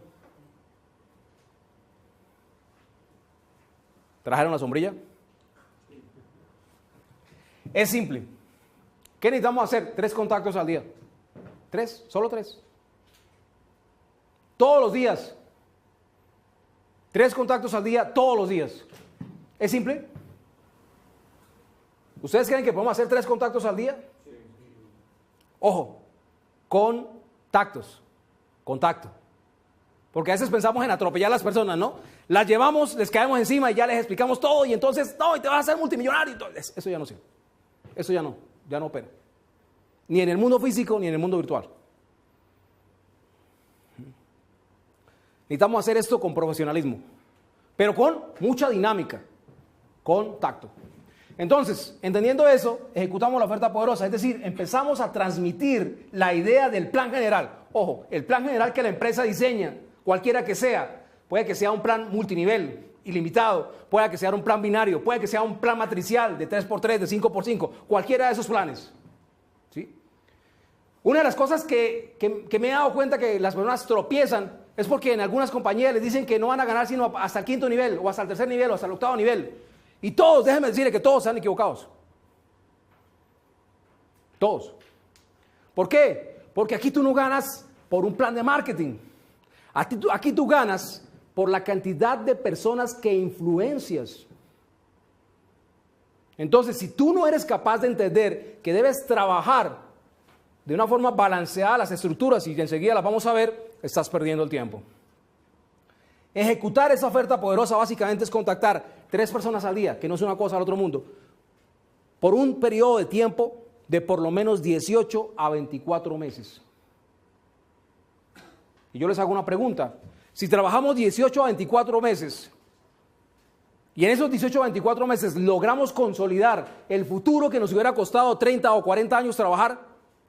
¿Trajeron la sombrilla? Es simple. ¿Qué necesitamos hacer? 3 contactos al día. 3, solo 3. Todos los días. 3 contactos al día, todos los días. ¿Es simple? ¿Ustedes creen que podemos hacer 3 contactos al día? Ojo, contactos. Contacto. Porque a veces pensamos en atropellar a las personas, ¿no? Las llevamos, les caemos encima y ya les explicamos todo y entonces, no, y te vas a hacer multimillonario. Eso ya no sirve. Eso ya no opera. Ni en el mundo físico ni en el mundo virtual. Necesitamos hacer esto con profesionalismo, pero con mucha dinámica, con tacto. Entonces, entendiendo eso, ejecutamos la oferta poderosa, es decir, empezamos a transmitir la idea del plan general. Ojo, el plan general que la empresa diseña, cualquiera que sea, puede que sea un plan multinivel, ilimitado, puede que sea un plan binario, puede que sea un plan matricial de 3x3, de 5x5, cualquiera de esos planes. ¿Sí? Una de las cosas que me he dado cuenta que las personas tropiezan es porque en algunas compañías les dicen que no van a ganar sino hasta el 5.º nivel, o hasta el 3.er nivel, o hasta el 8.º nivel. Y todos, déjenme decirles que todos están equivocados. Todos. ¿Por qué? Porque aquí tú no ganas por un plan de marketing. Aquí tú ganas por la cantidad de personas que influencias. Entonces, si tú no eres capaz de entender que debes trabajar de una forma balanceada las estructuras, y enseguida las vamos a ver, estás perdiendo el tiempo. Ejecutar esa oferta poderosa básicamente es contactar 3 personas al día, que no es una cosa al otro mundo, por un periodo de tiempo de por lo menos 18 a 24 meses. Y yo les hago una pregunta. Si trabajamos 18 a 24 meses y en esos 18 a 24 meses logramos consolidar el futuro que nos hubiera costado 30 o 40 años trabajar,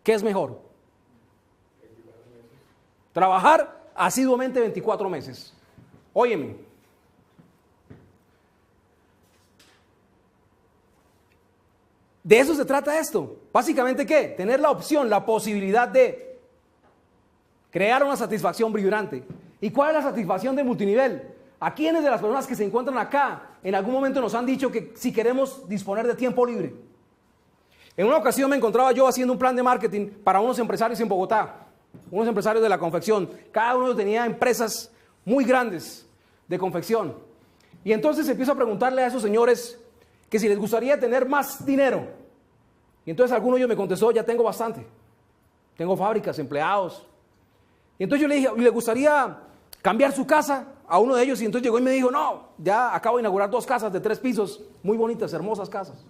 ¿qué es mejor? Trabajar asiduamente 24 meses. Óyeme. De eso se trata esto. Básicamente, ¿qué? Tener la opción, la posibilidad de crear una satisfacción vibrante. ¿Y cuál es la satisfacción de multinivel? ¿A quiénes de las personas que se encuentran acá en algún momento nos han dicho que si queremos disponer de tiempo libre? En una ocasión me encontraba yo haciendo un plan de marketing para unos empresarios en Bogotá, unos empresarios de la confección. Cada uno tenía empresas muy grandes de confección. Y entonces empiezo a preguntarle a esos señores que si les gustaría tener más dinero. Y entonces alguno de ellos me contestó, ya tengo bastante. Tengo fábricas, empleados. Y entonces yo le dije, ¿le gustaría cambiar su casa? A uno de ellos, y entonces llegó y me dijo, no, ya acabo de inaugurar 2 casas de 3 pisos, muy bonitas, hermosas casas.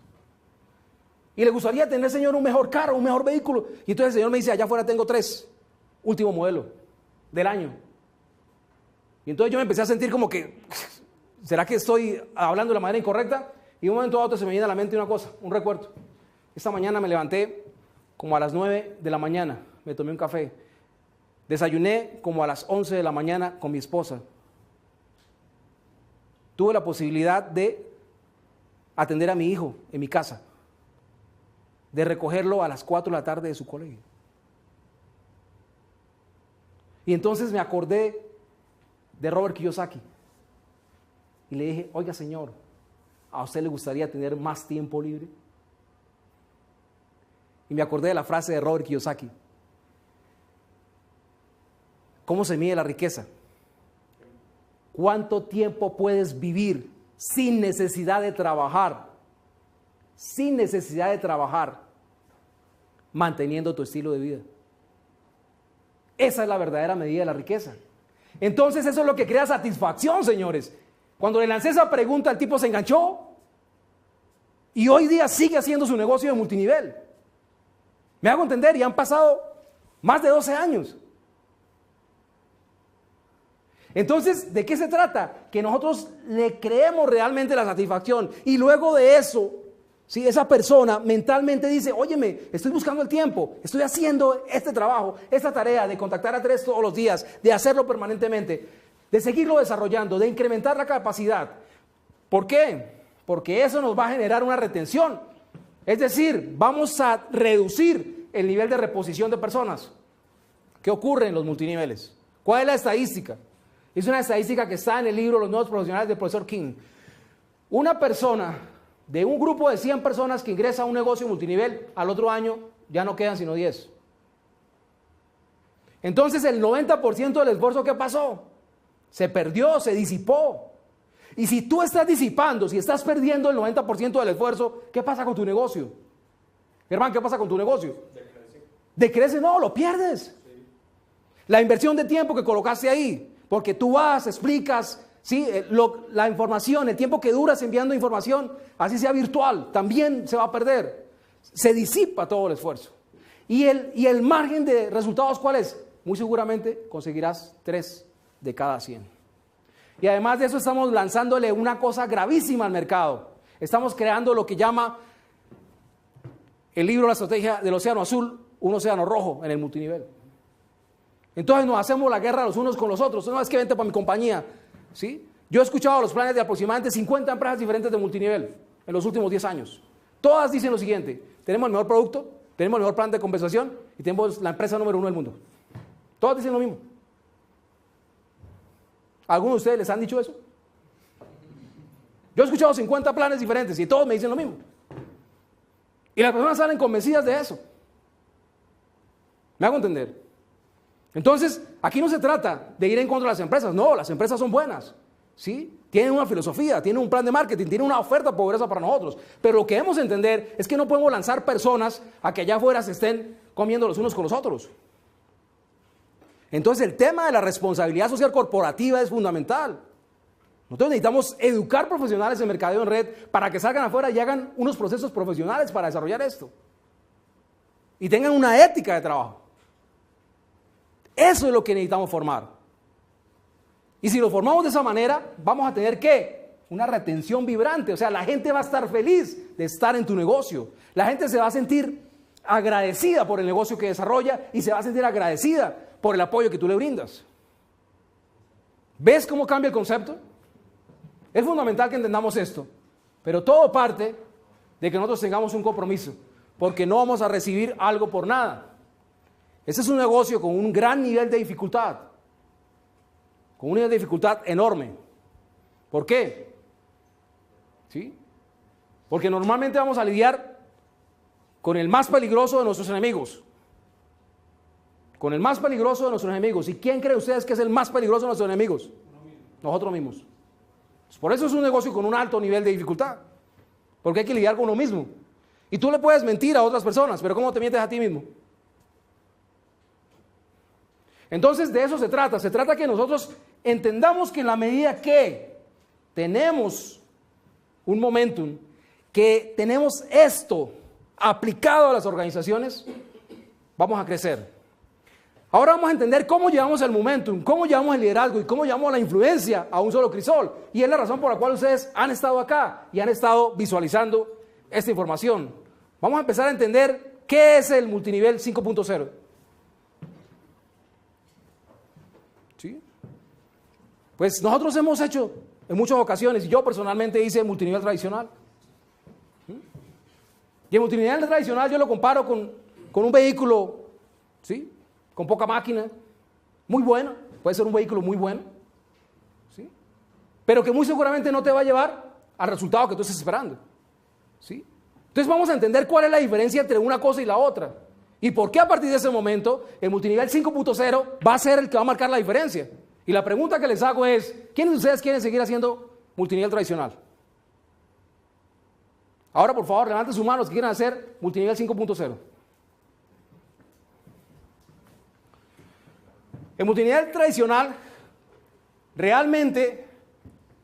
Y le gustaría tener, señor, un mejor carro, un mejor vehículo. Y entonces el señor me dice, allá afuera tengo 3, último modelo del año. Y entonces yo me empecé a sentir como que, ¿será que estoy hablando de la manera incorrecta? Y de un momento a otro se me viene a la mente una cosa, un recuerdo. Esta mañana me levanté como a las 9 de la mañana, me tomé un café. Desayuné como a las 11 de la mañana con mi esposa. Tuve la posibilidad de atender a mi hijo en mi casa, de recogerlo a las 4 de la tarde de su colegio. Y entonces me acordé de Robert Kiyosaki y le dije, oiga señor, ¿a usted le gustaría tener más tiempo libre? Y me acordé de la frase de Robert Kiyosaki. ¿Cómo se mide la riqueza? ¿Cuánto tiempo puedes vivir sin necesidad de trabajar? Sin necesidad de trabajar, manteniendo tu estilo de vida. Esa es la verdadera medida de la riqueza. Entonces eso es lo que crea satisfacción, señores. Cuando le lancé esa pregunta, el tipo se enganchó y hoy día sigue haciendo su negocio de multinivel. Me hago entender, y han pasado más de 12 años. Entonces, ¿de qué se trata? Que nosotros le creemos realmente la satisfacción y luego de eso, ¿sí? Esa persona mentalmente dice, óyeme, estoy buscando el tiempo, estoy haciendo este trabajo, esta tarea de contactar a 3 todos los días, de hacerlo permanentemente, de seguirlo desarrollando, de incrementar la capacidad. ¿Por qué? Porque eso nos va a generar una retención. Es decir, vamos a reducir el nivel de reposición de personas. ¿Qué ocurre en los multiniveles? ¿Cuál es la estadística? Es una estadística que está en el libro Los Nuevos Profesionales del profesor King. Una persona de un grupo de 100 personas que ingresa a un negocio multinivel, al otro año ya no quedan sino 10. Entonces el 90% del esfuerzo, ¿qué pasó? Se perdió, se disipó. Y si tú estás disipando, si estás perdiendo el 90% del esfuerzo, ¿qué pasa con tu negocio? Hermano, ¿qué pasa con tu negocio? Decrece, no, lo pierdes. Sí. La inversión de tiempo que colocaste ahí, porque tú vas, explicas, ¿sí? La información, el tiempo que duras enviando información, así sea virtual, también se va a perder. Se disipa todo el esfuerzo. ¿Y el margen de resultados cuál es? Muy seguramente conseguirás 3 de cada 100. Y además de eso estamos lanzándole una cosa gravísima al mercado. Estamos creando lo que llama el libro La Estrategia del Océano Azul, un océano rojo en el multinivel. Entonces nos hacemos la guerra los unos con los otros. No es que vente para mi compañía, ¿sí? Yo he escuchado los planes de aproximadamente 50 empresas diferentes de multinivel en los últimos 10 años. Todas dicen lo siguiente: tenemos el mejor producto, tenemos el mejor plan de compensación y tenemos la empresa número 1 del mundo. Todas dicen lo mismo. ¿Algunos de ustedes les han dicho eso? Yo he escuchado 50 planes diferentes y todos me dicen lo mismo. Y las personas salen convencidas de eso. ¿Me hago entender? Entonces, aquí no se trata de ir en contra de las empresas. No, las empresas son buenas, ¿sí? Tienen una filosofía, tienen un plan de marketing, tienen una oferta poderosa para nosotros. Pero lo que debemos entender es que no podemos lanzar personas a que allá afuera se estén comiendo los unos con los otros. Entonces, el tema de la responsabilidad social corporativa es fundamental. Nosotros necesitamos educar profesionales en mercadeo en red para que salgan afuera y hagan unos procesos profesionales para desarrollar esto. Y tengan una ética de trabajo. Eso es lo que necesitamos formar. Y si lo formamos de esa manera, vamos a tener ¿qué? Una retención vibrante. O sea, la gente va a estar feliz de estar en tu negocio. La gente se va a sentir agradecida por el negocio que desarrolla y se va a sentir agradecida por el apoyo que tú le brindas. ¿Ves cómo cambia el concepto? Es fundamental que entendamos esto, pero todo parte de que nosotros tengamos un compromiso, porque no vamos a recibir algo por nada. Este es un negocio con un gran nivel de dificultad, con un nivel de dificultad enorme. ¿Por qué? ¿Sí? Porque normalmente vamos a lidiar con el más peligroso de nuestros enemigos. Con el más peligroso de nuestros enemigos. ¿Y quién cree ustedes que es el más peligroso de nuestros enemigos? Nosotros mismos. Por eso es un negocio con un alto nivel de dificultad. Porque hay que lidiar con uno mismo. Y tú le puedes mentir a otras personas, pero ¿cómo te mientes a ti mismo? Entonces de eso se trata. Se trata que nosotros entendamos que en la medida que tenemos un momentum, que tenemos esto aplicado a las organizaciones, vamos a crecer. Ahora vamos a entender cómo llevamos el momentum, cómo llevamos el liderazgo y cómo llevamos la influencia a un solo crisol. Y es la razón por la cual ustedes han estado acá y han estado visualizando esta información. Vamos a empezar a entender qué es el multinivel 5.0. ¿Sí? Pues nosotros hemos hecho en muchas ocasiones, y yo personalmente hice multinivel tradicional. Y el multinivel tradicional yo lo comparo con un vehículo, ¿sí?, con poca máquina, muy bueno, puede ser un vehículo muy bueno, ¿sí?, pero que muy seguramente no te va a llevar al resultado que tú estés esperando, ¿sí? Entonces vamos a entender cuál es la diferencia entre una cosa y la otra, y por qué a partir de ese momento el multinivel 5.0 va a ser el que va a marcar la diferencia. Y la pregunta que les hago es, ¿quiénes de ustedes quieren seguir haciendo multinivel tradicional? Ahora, por favor, levanten sus manos que quieran hacer multinivel 5.0. El multinivel tradicional, realmente,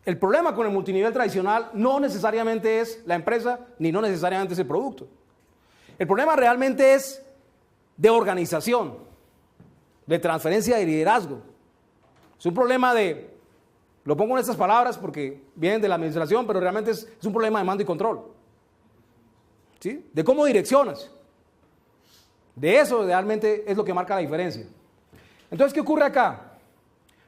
el problema con el multinivel tradicional no necesariamente es la empresa, ni no necesariamente es el producto. El problema realmente es de organización, de transferencia de liderazgo. Es un problema de, lo pongo en estas palabras porque vienen de la administración, pero realmente es un problema de mando y control. ¿Sí? De cómo direccionas. De eso realmente es lo que marca la diferencia. Entonces, ¿qué ocurre acá?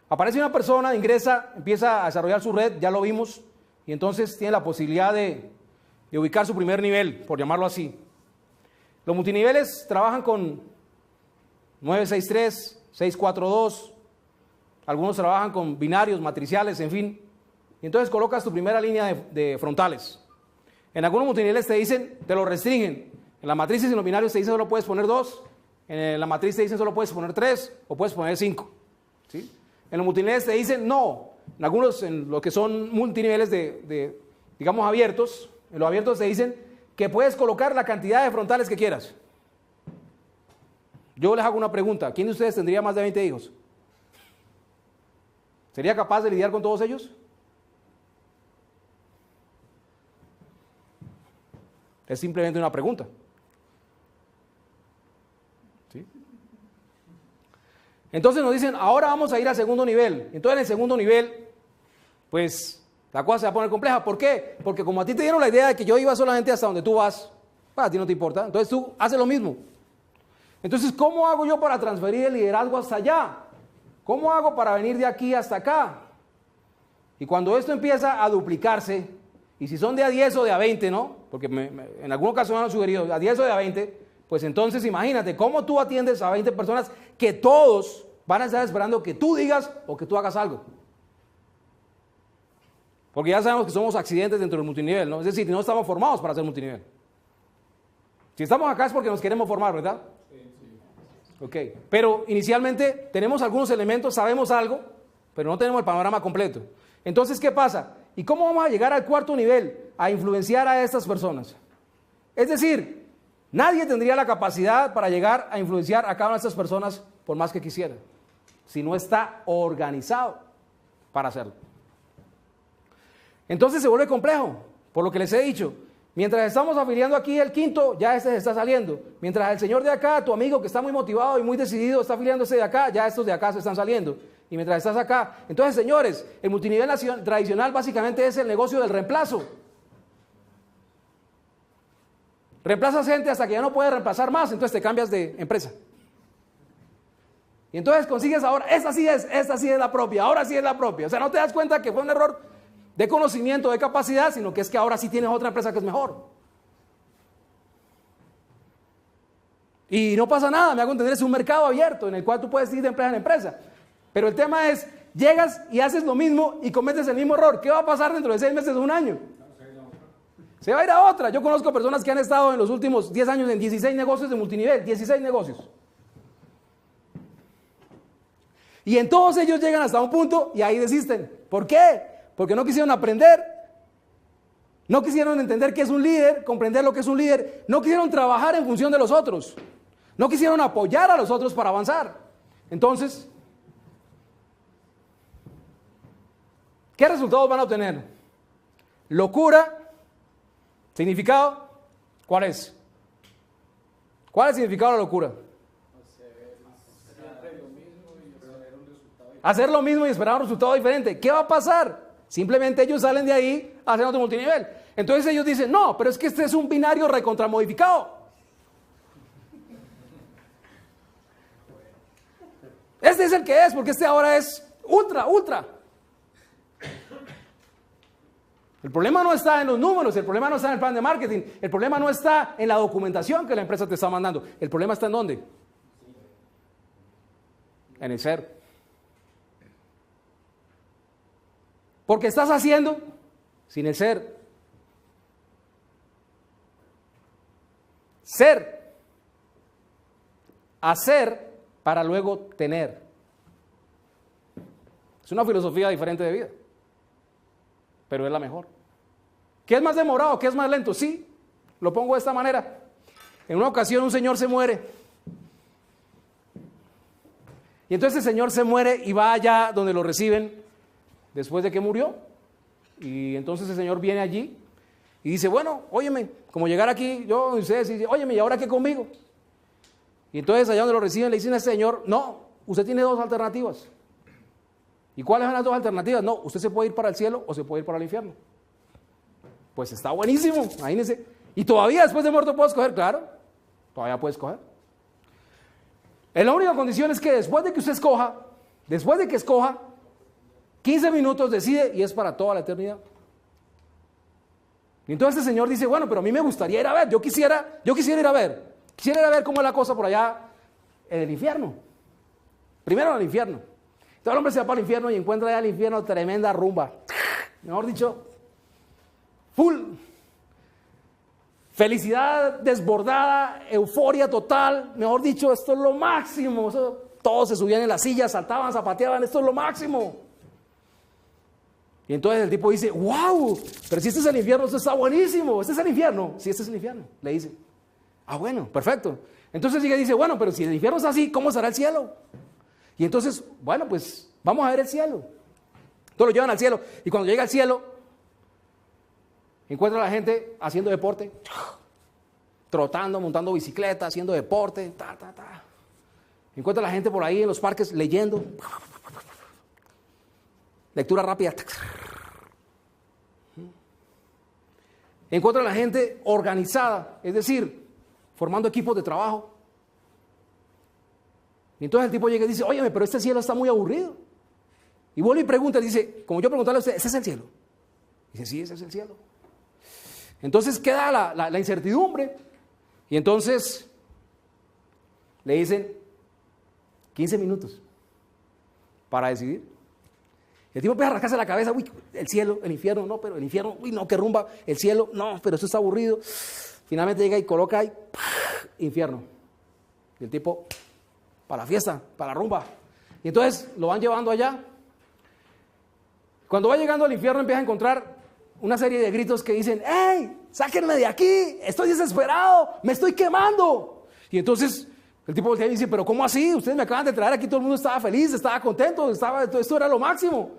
Aparece una persona, ingresa, empieza a desarrollar su red, ya lo vimos, y entonces tiene la posibilidad de ubicar su primer nivel, por llamarlo así. Los multiniveles trabajan con 963, 642, algunos trabajan con binarios, matriciales, en fin. Y entonces colocas tu primera línea de frontales. En algunos multiniveles te dicen, te lo restringen. En las matrices y en los binarios te dicen solo puedes poner 2. En la matriz te dicen solo puedes poner 3 o puedes poner 5. ¿Sí? En los multiniveles te dicen no. En algunos, en lo que son multiniveles digamos, abiertos, en los abiertos te dicen que puedes colocar la cantidad de frontales que quieras. Yo les hago una pregunta. ¿Quién de ustedes tendría más de 20 hijos? ¿Sería capaz de lidiar con todos ellos? Es simplemente una pregunta. ¿Sí? Entonces nos dicen, ahora vamos a ir al segundo nivel. Entonces en el segundo nivel, pues la cosa se va a poner compleja. ¿Por qué? Porque como a ti te dieron la idea de que yo iba solamente hasta donde tú vas, a ti no te importa. Entonces tú haces lo mismo. Entonces, ¿cómo hago yo para transferir el liderazgo hasta allá? ¿Cómo hago para venir de aquí hasta acá? Y cuando esto empieza a duplicarse, y si son de a 10 o de a 20, ¿no? Porque en algunos casos me han sugerido a 10 o de a 20, pues entonces imagínate cómo tú atiendes a 20 personas que todos van a estar esperando que tú digas o que tú hagas algo. Porque ya sabemos que somos accidentes dentro del multinivel, ¿no? Es decir, no estamos formados para hacer multinivel. Si estamos acá es porque nos queremos formar, ¿verdad? Ok, pero inicialmente tenemos algunos elementos, sabemos algo, pero no tenemos el panorama completo. Entonces, ¿qué pasa? ¿Y cómo vamos a llegar al cuarto nivel? A influenciar a estas personas. Es decir, nadie tendría la capacidad para llegar a influenciar a cada una de estas personas por más que quisiera, si no está organizado para hacerlo. Entonces se vuelve complejo, por lo que les he dicho. Mientras estamos afiliando aquí el quinto, ya este se está saliendo. Mientras el señor de acá, tu amigo que está muy motivado y muy decidido, está afiliándose de acá, ya estos de acá se están saliendo. Y mientras estás acá. Entonces, señores, el multinivel tradicional básicamente es el negocio del reemplazo. Reemplazas gente hasta que ya no puedes reemplazar más, entonces te cambias de empresa. Y entonces consigues ahora, esta sí es la propia, ahora sí es la propia. O sea, no te das cuenta que fue un error de conocimiento, de capacidad, sino que es que ahora sí tienes otra empresa que es mejor. Y no pasa nada, me hago entender, es un mercado abierto en el cual tú puedes ir de empresa en empresa. Pero el tema es, llegas y haces lo mismo y cometes el mismo error. ¿Qué va a pasar dentro de 6 meses o un año? Se va a ir a otra. Yo conozco personas que han estado en los últimos 10 años en 16 negocios de multinivel, 16 negocios. Y en todos ellos llegan hasta un punto y ahí desisten. ¿Por qué? Porque no quisieron aprender, no quisieron entender qué es un líder, comprender lo que es un líder, no quisieron trabajar en función de los otros, no quisieron apoyar a los otros para avanzar. Entonces, ¿qué resultados van a obtener? Locura. ¿Significado? ¿Cuál es? ¿Cuál es el significado de la locura? Hacer lo mismo y esperar un resultado diferente. ¿Qué va a pasar? Simplemente ellos salen de ahí a hacer otro multinivel. Entonces ellos dicen, no, pero es que este es un binario recontramodificado. Este es el que es, porque este ahora es ultra. El problema no está en los números, el problema no está en el plan de marketing, el problema no está en la documentación que la empresa te está mandando. El problema está en ¿dónde? En el ser. Porque estás haciendo sin el ser. Ser. Hacer para luego tener. Es una filosofía diferente de vida. Pero es la mejor. ¿Qué es más demorado? ¿Qué es más lento? Sí, lo pongo de esta manera. En una ocasión un señor se muere. Y entonces el señor se muere y va allá donde lo reciben después de que murió. Y entonces el señor viene allí y dice, bueno, óyeme, como llegar aquí, yo, ustedes dicen, óyeme, ¿y ahora qué conmigo? Y entonces allá donde lo reciben le dicen a este señor, no, usted tiene 2 alternativas. ¿Y cuáles son las 2 alternativas? No, usted se puede ir para el cielo o se puede ir para el infierno. Pues está buenísimo, imagínense. Y todavía después de muerto puedo escoger, claro, todavía puede escoger. La única condición es que después de que usted escoja, 15 minutos decide y es para toda la eternidad. Y entonces el señor dice, bueno, pero a mí me gustaría ir a ver, yo quisiera ir a ver cómo es la cosa por allá en el infierno. Primero en el infierno. Entonces el hombre se va para el infierno y encuentra allá en el infierno tremenda rumba. Mejor dicho, full. Felicidad desbordada, euforia total. Mejor dicho, esto es lo máximo. Todos se subían en las sillas, saltaban, zapateaban, esto es lo máximo. Y entonces el tipo dice, wow, pero si este es el infierno, esto está buenísimo. ¿Este es el infierno? Sí, este es el infierno, le dice. Ah, bueno, perfecto. Entonces dice, bueno, pero si el infierno es así, ¿cómo será el cielo? Y entonces, bueno, pues vamos a ver el cielo. Entonces lo llevan al cielo. Y cuando llega al cielo, encuentra a la gente haciendo deporte, trotando, montando bicicleta, haciendo deporte, Encuentra a la gente por ahí en los parques leyendo. Lectura rápida. Encuentra a la gente organizada, es decir, formando equipos de trabajo. Y entonces el tipo llega y dice, óyeme, pero este cielo está muy aburrido. Y vuelve y pregunta, dice, como yo preguntarle a usted, ¿ese es el cielo? Dice, sí, ese es el cielo. Entonces queda la incertidumbre. Y entonces le dicen 15 minutos para decidir. El tipo empieza a rascarse la cabeza, uy, el cielo, el infierno, no, pero el infierno, uy, no, qué rumba, el cielo, no, pero esto está aburrido. Finalmente llega y coloca ahí, infierno. Y el tipo, para la fiesta, para la rumba. Y entonces lo van llevando allá. Cuando va llegando al infierno empieza a encontrar una serie de gritos que dicen, ¡hey, sáquenme de aquí! Estoy desesperado, me estoy quemando. Y entonces el tipo voltea y dice, pero ¿cómo así? Ustedes me acaban de traer aquí, todo el mundo estaba feliz, estaba contento, esto era lo máximo.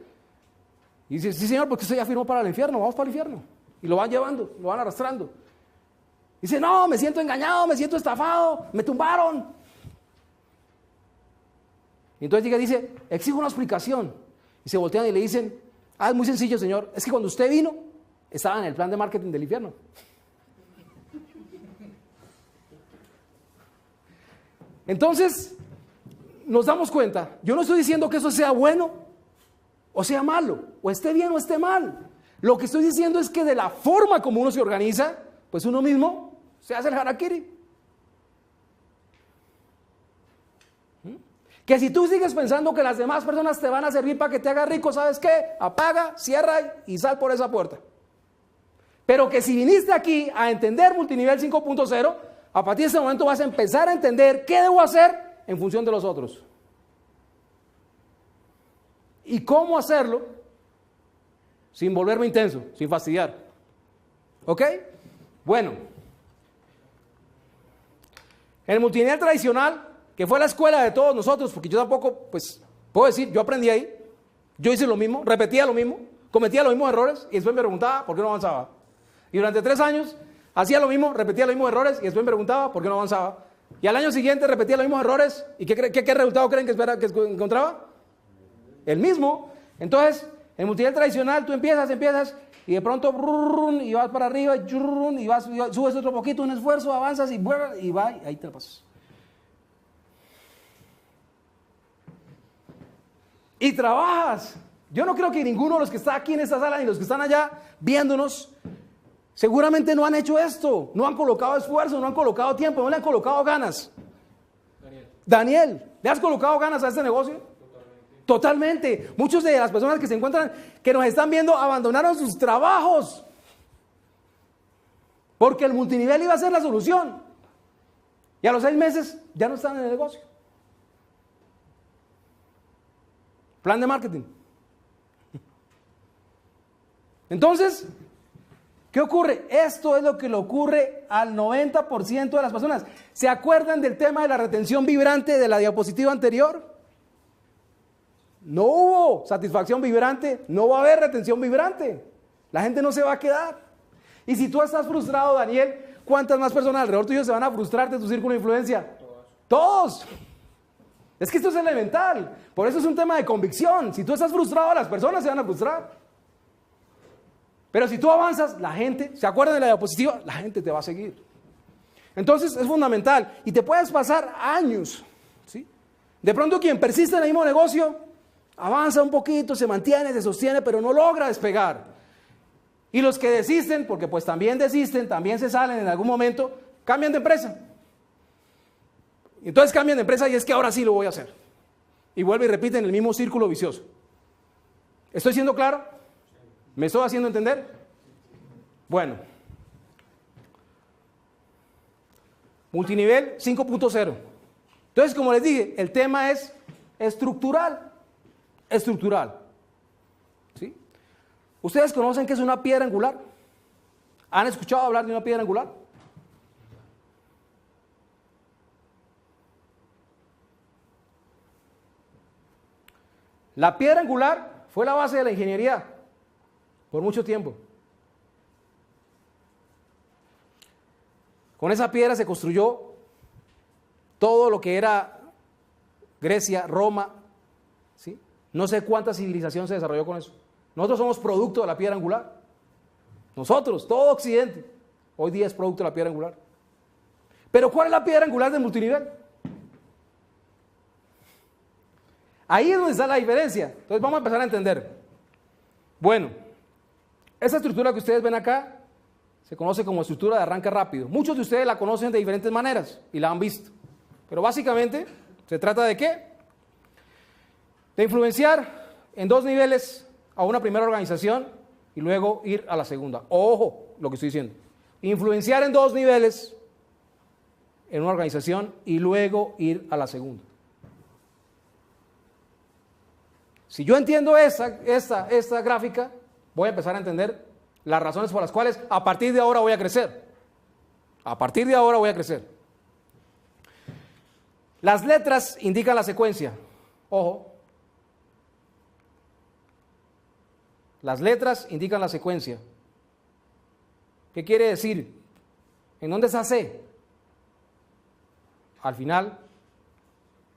Y dice, sí señor, porque usted ya firmó para el infierno, vamos para el infierno. Y lo van llevando, lo van arrastrando. Dice, no, me siento engañado, me siento estafado, me tumbaron. Y entonces llega y dice, exijo una explicación. Y se voltean y le dicen, es muy sencillo, señor, es que cuando usted vino, estaba en el plan de marketing del infierno. Entonces, nos damos cuenta, yo no estoy diciendo que eso sea bueno o sea malo, o esté bien o esté mal. Lo que estoy diciendo es que de la forma como uno se organiza, pues uno mismo se hace el harakiri. Que si tú sigues pensando que las demás personas te van a servir para que te hagas rico, ¿sabes qué? Apaga, cierra y sal por esa puerta. Pero que si viniste aquí a entender multinivel 5.0, a partir de ese momento vas a empezar a entender qué debo hacer en función de los otros. Y cómo hacerlo sin volverme intenso, sin fastidiar. ¿Ok? Bueno. El multinivel tradicional, que fue la escuela de todos nosotros, porque yo tampoco, pues, puedo decir, yo aprendí ahí, yo hice lo mismo, repetía lo mismo, cometía los mismos errores y después me preguntaba por qué no avanzaba. Y durante 3 años hacía lo mismo, repetía los mismos errores y después me preguntaba por qué no avanzaba. Y al año siguiente repetía los mismos errores y ¿qué resultado creen que encontraba? El mismo. Entonces, en multinivel tradicional tú empiezas y de pronto y vas para arriba y subes otro poquito, un esfuerzo, avanzas y va y ahí te la pasas. Y trabajas. Yo no creo que ninguno de los que está aquí en esta sala ni los que están allá viéndonos seguramente no han hecho esto, no han colocado esfuerzo, no han colocado tiempo, no le han colocado ganas. Daniel, ¿le has colocado ganas a este negocio? Totalmente. Muchos de las personas que se encuentran, que nos están viendo, abandonaron sus trabajos. Porque el multinivel iba a ser la solución. Y a los 6 meses ya no están en el negocio. Plan de marketing. Entonces, ¿qué ocurre? Esto es lo que le ocurre al 90% de las personas. ¿Se acuerdan del tema de la retención vibrante de la diapositiva anterior? No hubo satisfacción vibrante, no va a haber retención vibrante. La gente no se va a quedar. Y si tú estás frustrado, Daniel, ¿cuántas más personas alrededor tuyo se van a frustrar de tu círculo de influencia? Todos. Es que esto es elemental. Por eso es un tema de convicción. Si tú estás frustrado, las personas se van a frustrar. Pero si tú avanzas, la gente, ¿se acuerdan de la diapositiva? La gente te va a seguir. Entonces es fundamental. Y te puedes pasar años, ¿sí? De pronto quien persiste en el mismo negocio, avanza un poquito, se mantiene, se sostiene, pero no logra despegar. Y los que desisten, porque pues también desisten, también se salen en algún momento, cambian de empresa. Entonces cambian de empresa y es que ahora sí lo voy a hacer. Y vuelve y repite en el mismo círculo vicioso. ¿Estoy siendo claro? ¿Me estoy haciendo entender? Bueno. Multinivel 5.0. Entonces, como les dije, el tema es estructural. Estructural. ¿Sí? ¿Ustedes conocen qué es una piedra angular? ¿Han escuchado hablar de una piedra angular? La piedra angular fue la base de la ingeniería por mucho tiempo. Con esa piedra se construyó todo lo que era Grecia, Roma, ¿sí? No sé cuánta civilización se desarrolló con eso. Nosotros somos producto de la piedra angular. Nosotros, todo Occidente, hoy día es producto de la piedra angular. Pero ¿cuál es la piedra angular del multinivel? Ahí es donde está la diferencia. Entonces vamos a empezar a entender. Bueno, esta estructura que ustedes ven acá se conoce como estructura de arranque rápido. Muchos de ustedes la conocen de diferentes maneras y la han visto. Pero básicamente se trata de ¿qué? De influenciar en 2 niveles a una primera organización y luego ir a la segunda. Ojo, lo que estoy diciendo. Influenciar en 2 niveles en una organización y luego ir a la segunda. Si yo entiendo esta gráfica, voy a empezar a entender las razones por las cuales a partir de ahora voy a crecer. A partir de ahora voy a crecer. Las letras indican la secuencia. Ojo. Las letras indican la secuencia. ¿Qué quiere decir? ¿En dónde está C? Al final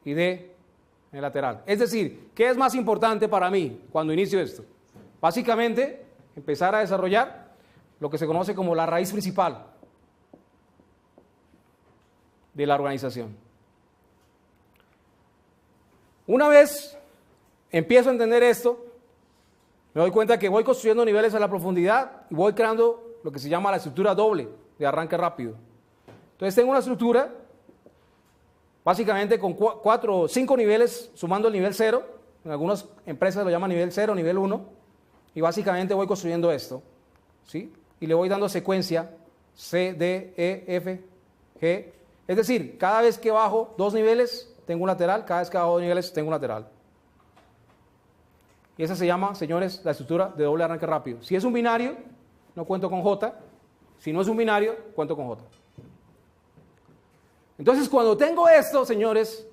y D en el lateral. Es decir, ¿qué es más importante para mí cuando inicio esto? Básicamente, empezar a desarrollar lo que se conoce como la raíz principal de la organización. Una vez empiezo a entender esto, me doy cuenta que voy construyendo niveles a la profundidad y voy creando lo que se llama la estructura doble de arranque rápido. Entonces tengo una estructura básicamente con 4 o 5 niveles sumando el nivel 0. En algunas empresas lo llaman nivel 0, nivel 1. Y básicamente voy construyendo esto, ¿sí? Y le voy dando secuencia C, D, E, F, G. Es decir, cada vez que bajo 2 niveles tengo un lateral, cada vez que bajo 2 niveles tengo un lateral. Y esa se llama, señores, la estructura de doble arranque rápido. Si es un binario, no cuento con J. Si no es un binario, cuento con J. Entonces, cuando tengo esto, señores,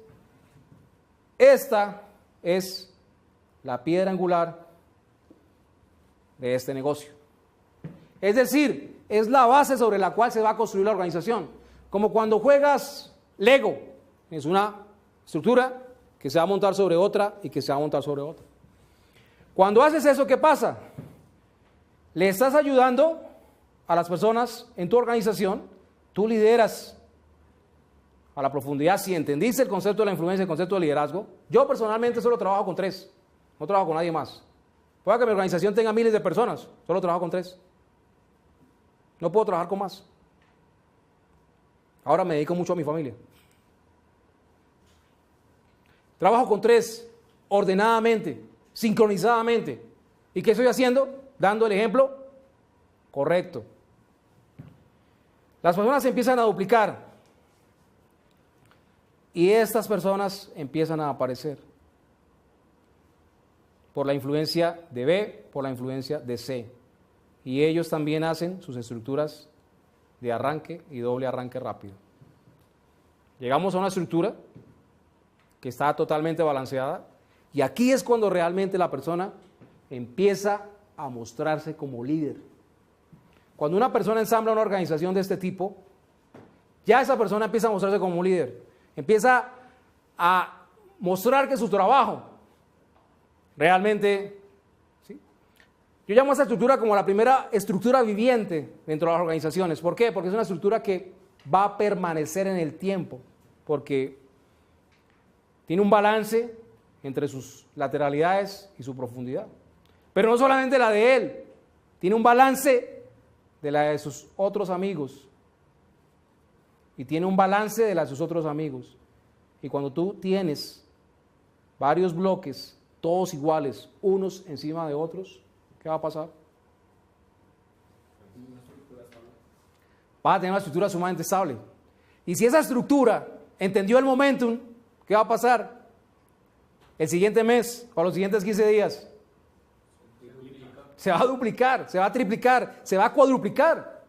esta es la piedra angular de este negocio. Es decir, es la base sobre la cual se va a construir la organización. Como cuando juegas Lego, es una estructura que se va a montar sobre otra y que se va a montar sobre otra. Cuando haces eso, ¿qué pasa? Le estás ayudando a las personas en tu organización, tú lideras a la profundidad. Si entendiste el concepto de la influencia, el concepto de liderazgo, yo personalmente solo trabajo con 3, no trabajo con nadie más. Puede que mi organización tenga miles de personas, solo trabajo con 3. No puedo trabajar con más. Ahora me dedico mucho a mi familia. Trabajo con 3, ordenadamente, sincronizadamente. ¿Y qué estoy haciendo? Dando el ejemplo correcto. Las personas se empiezan a duplicar y estas personas empiezan a aparecer por la influencia de B, por la influencia de C. Y ellos también hacen sus estructuras de arranque y doble arranque rápido. Llegamos a una estructura que está totalmente balanceada y aquí es cuando realmente la persona empieza a mostrarse como líder. Cuando una persona ensambla una organización de este tipo, ya esa persona empieza a mostrarse como un líder. Empieza a mostrar que su trabajo realmente, ¿sí? Yo llamo a esta estructura como la primera estructura viviente dentro de las organizaciones. ¿Por qué? Porque es una estructura que va a permanecer en el tiempo, porque tiene un balance entre sus lateralidades y su profundidad. Pero no solamente la de él, tiene un balance de la de sus otros amigos. Y tiene un balance de la de sus otros amigos. Y cuando tú tienes varios bloques, todos iguales, unos encima de otros, ¿qué va a pasar? Va a tener una estructura sumamente estable. Y si esa estructura entendió el momentum, ¿qué va a pasar? El siguiente mes, o los siguientes 15 días, se va a duplicar, se va a triplicar, se va a cuadruplicar.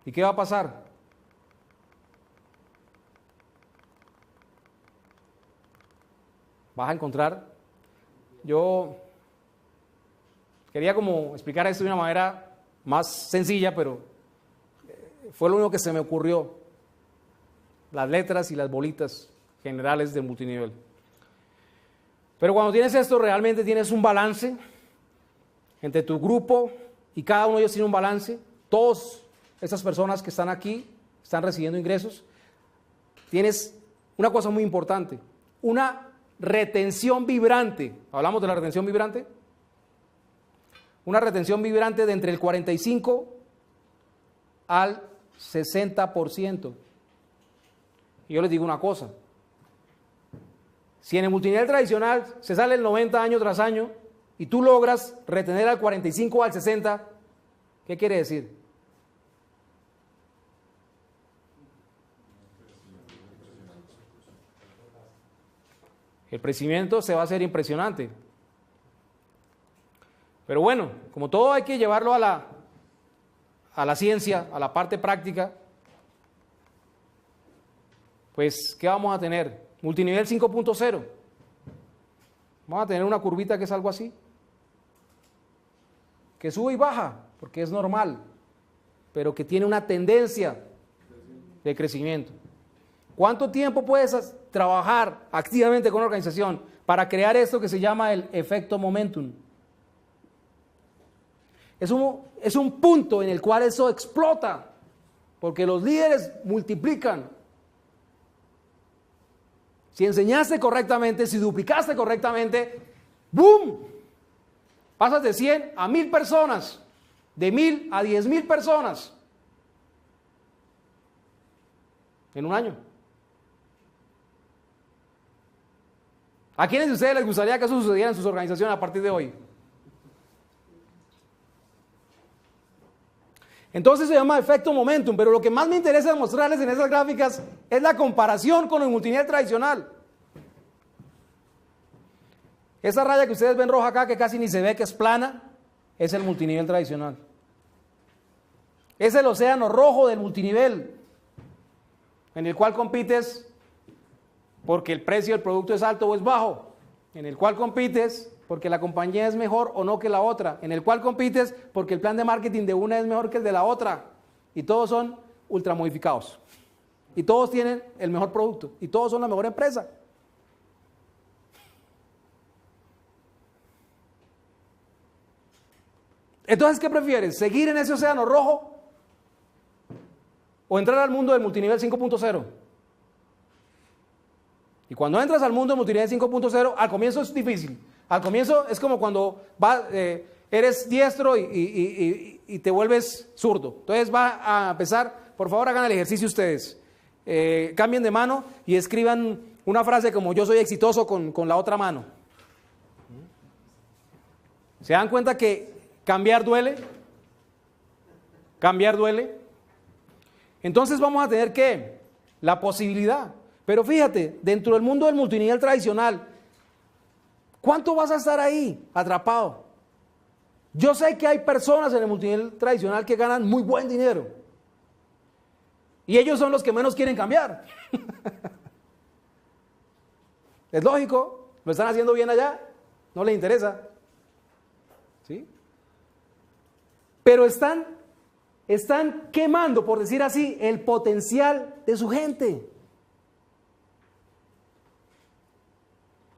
¿Y qué va a pasar? Vas a encontrar, yo quería como explicar esto de una manera más sencilla, pero fue lo único que se me ocurrió, las letras y las bolitas generales de multinivel. Pero cuando tienes esto, realmente tienes un balance entre tu grupo y cada uno de ellos tiene un balance. Todas estas personas que están aquí están recibiendo ingresos. Tienes una cosa muy importante, una retención vibrante. ¿Hablamos de la retención vibrante? Una retención vibrante de entre el 45 al 60%. Y yo les digo una cosa. Si en el multinivel tradicional se sale el 90 año tras año y tú logras retener al 45 o al 60, ¿qué quiere decir? El crecimiento se va a hacer impresionante. Pero bueno, como todo hay que llevarlo a la ciencia, a la parte práctica, pues, ¿qué vamos a tener? Multinivel 5.0. Vamos a tener una curvita que es algo así, que sube y baja, porque es normal. pero que tiene una tendencia de crecimiento. ¿Cuánto tiempo puedes trabajar activamente con una organización para crear esto que se llama el efecto momentum? Es un punto en el cual eso explota, porque los líderes multiplican. Si enseñaste correctamente, si duplicaste correctamente, ¡boom! Pasas de 100 a 1000 personas, de 1000 a 10,000 personas en un año. ¿A quiénes de ustedes les gustaría que eso sucediera en sus organizaciones a partir de hoy? Entonces se llama efecto momentum, pero lo que más me interesa demostrarles en esas gráficas es la comparación con el multinivel tradicional. Esa raya que ustedes ven roja acá, que casi ni se ve, que es plana, es el multinivel tradicional. Es el océano rojo del multinivel, en el cual compites porque el precio del producto es alto o es bajo, en el cual compites porque la compañía es mejor o no que la otra, en el cual compites porque el plan de marketing de una es mejor que el de la otra, y todos son ultramodificados, y todos tienen el mejor producto, y todos son la mejor empresa. Entonces, ¿qué prefieres? ¿Seguir en ese océano rojo o entrar al mundo del multinivel 5.0? Y cuando entras al mundo del multinivel 5.0, al comienzo es difícil. Al comienzo es como cuando eres diestro y te vuelves zurdo. Entonces va a empezar, por favor hagan el ejercicio ustedes. Cambien de mano y escriban una frase como yo soy exitoso con la otra mano. ¿Se dan cuenta que cambiar duele? Cambiar duele. Entonces vamos a tener que la posibilidad. Pero fíjate, dentro del mundo del multinivel tradicional, ¿cuánto vas a estar ahí atrapado? Yo sé que hay personas en el multinivel tradicional que ganan muy buen dinero. Y ellos son los que menos quieren cambiar. Es lógico, lo están haciendo bien allá, no les interesa. ¿Sí? Pero están quemando, por decir así, el potencial de su gente.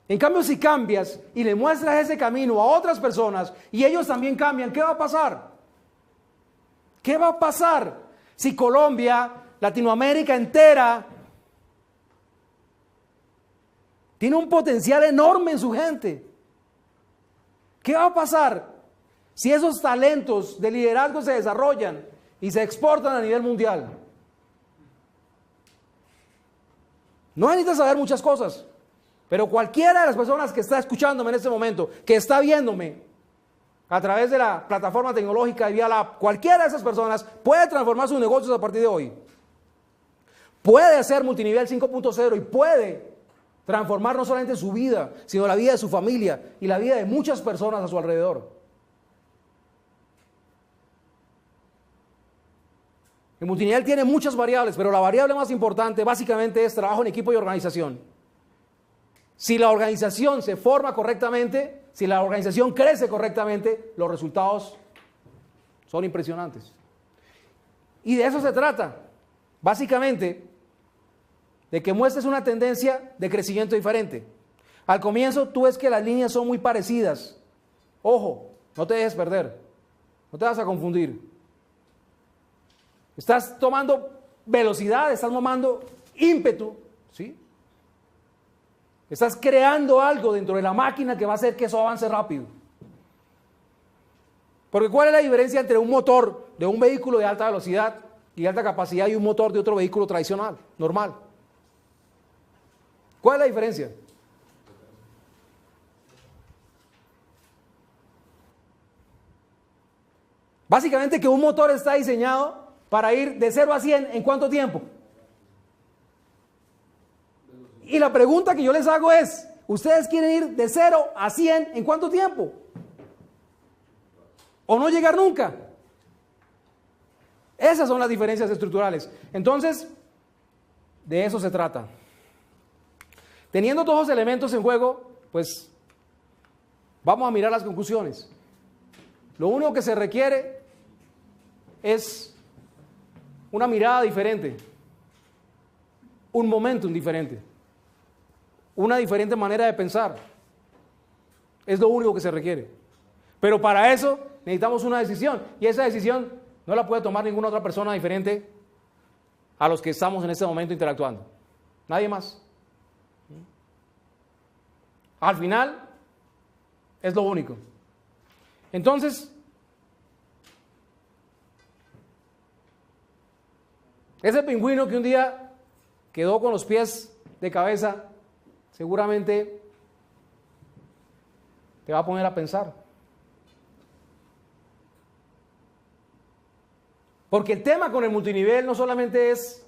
En cambio, si cambias y le muestras ese camino a otras personas y ellos también cambian, ¿qué va a pasar? ¿Qué va a pasar si Colombia, Latinoamérica entera, tiene un potencial enorme en su gente? ¿Qué va a pasar si esos talentos de liderazgo se desarrollan y se exportan a nivel mundial? No necesitas saber muchas cosas. Pero cualquiera de las personas que está escuchándome en este momento, que está viéndome a través de la plataforma tecnológica de ViaLab, cualquiera de esas personas puede transformar sus negocios a partir de hoy. Puede hacer multinivel 5.0 y puede transformar no solamente su vida, sino la vida de su familia y la vida de muchas personas a su alrededor. El multinivel tiene muchas variables, pero la variable más importante básicamente es trabajo en equipo y organización. Si la organización se forma correctamente, si la organización crece correctamente, los resultados son impresionantes. Y de eso se trata, básicamente, de que muestres una tendencia de crecimiento diferente. Al comienzo tú ves que las líneas son muy parecidas. Ojo, no te dejes perder, no te vas a confundir. Estás tomando velocidad, estás tomando ímpetu, ¿sí? Estás creando algo dentro de la máquina que va a hacer que eso avance rápido. Porque ¿cuál es la diferencia entre un motor de un vehículo de alta velocidad y alta capacidad y un motor de otro vehículo tradicional, normal? ¿Cuál es la diferencia? Básicamente que un motor está diseñado para ir de 0 a 100 ¿en cuánto tiempo? Y la pregunta que yo les hago es, ¿ustedes quieren ir de 0 a 100 en cuánto tiempo? ¿O no llegar nunca? Esas son las diferencias estructurales. Entonces, de eso se trata. Teniendo todos los elementos en juego, pues vamos a mirar las conclusiones. Lo único que se requiere es una mirada diferente, un momentum diferente, una diferente manera de pensar. Es lo único que se requiere. Pero para eso necesitamos una decisión, y esa decisión no la puede tomar ninguna otra persona diferente a los que estamos en este momento interactuando. Nadie más. Al final, es lo único. Entonces, ese pingüino que un día quedó con los pies de cabeza, seguramente te va a poner a pensar. Porque el tema con el multinivel no solamente es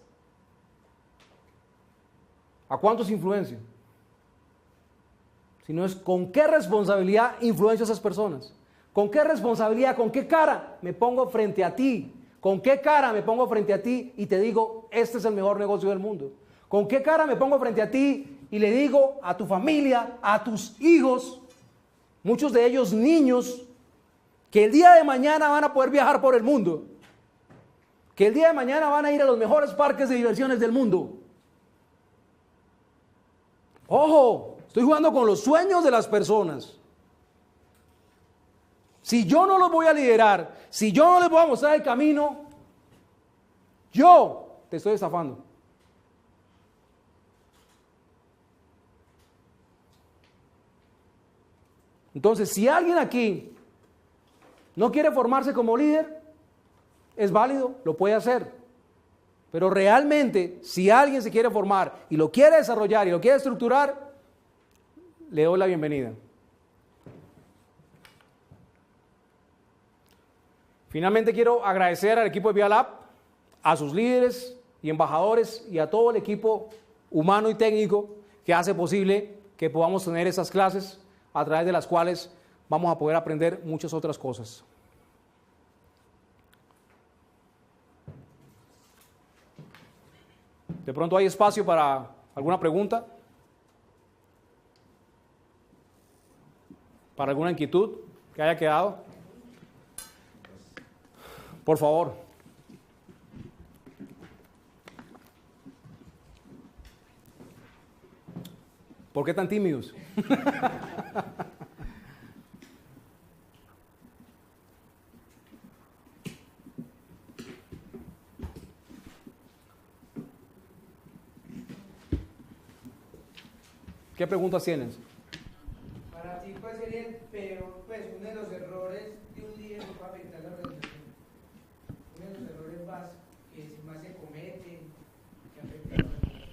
a cuántos influencio, sino es con qué responsabilidad influencio a esas personas. ¿Con qué responsabilidad, con qué cara me pongo frente a ti? ¿Con qué cara me pongo frente a ti y te digo, este es el mejor negocio del mundo? ¿Con qué cara me pongo frente a ti y le digo a tu familia, a tus hijos, muchos de ellos niños, que el día de mañana van a poder viajar por el mundo? Que el día de mañana van a ir a los mejores parques de diversiones del mundo. Ojo, estoy jugando con los sueños de las personas. Si yo no los voy a liderar, si yo no les voy a mostrar el camino, yo te estoy estafando. Entonces, si alguien aquí no quiere formarse como líder, es válido, lo puede hacer. Pero realmente, si alguien se quiere formar y lo quiere desarrollar y lo quiere estructurar, le doy la bienvenida. Finalmente quiero agradecer al equipo de Vialab, a sus líderes y embajadores y a todo el equipo humano y técnico que hace posible que podamos tener esas clases a través de las cuales vamos a poder aprender muchas otras cosas. De pronto hay espacio para alguna pregunta, para alguna inquietud que haya quedado. Por favor. ¿Por qué tan tímidos? ¿Qué preguntas tienes? Para ti, ¿cuál sería el peor, uno de los errores de un líder que puede afectar a la organización? Uno de los errores que más se cometen, que afectan a la organización.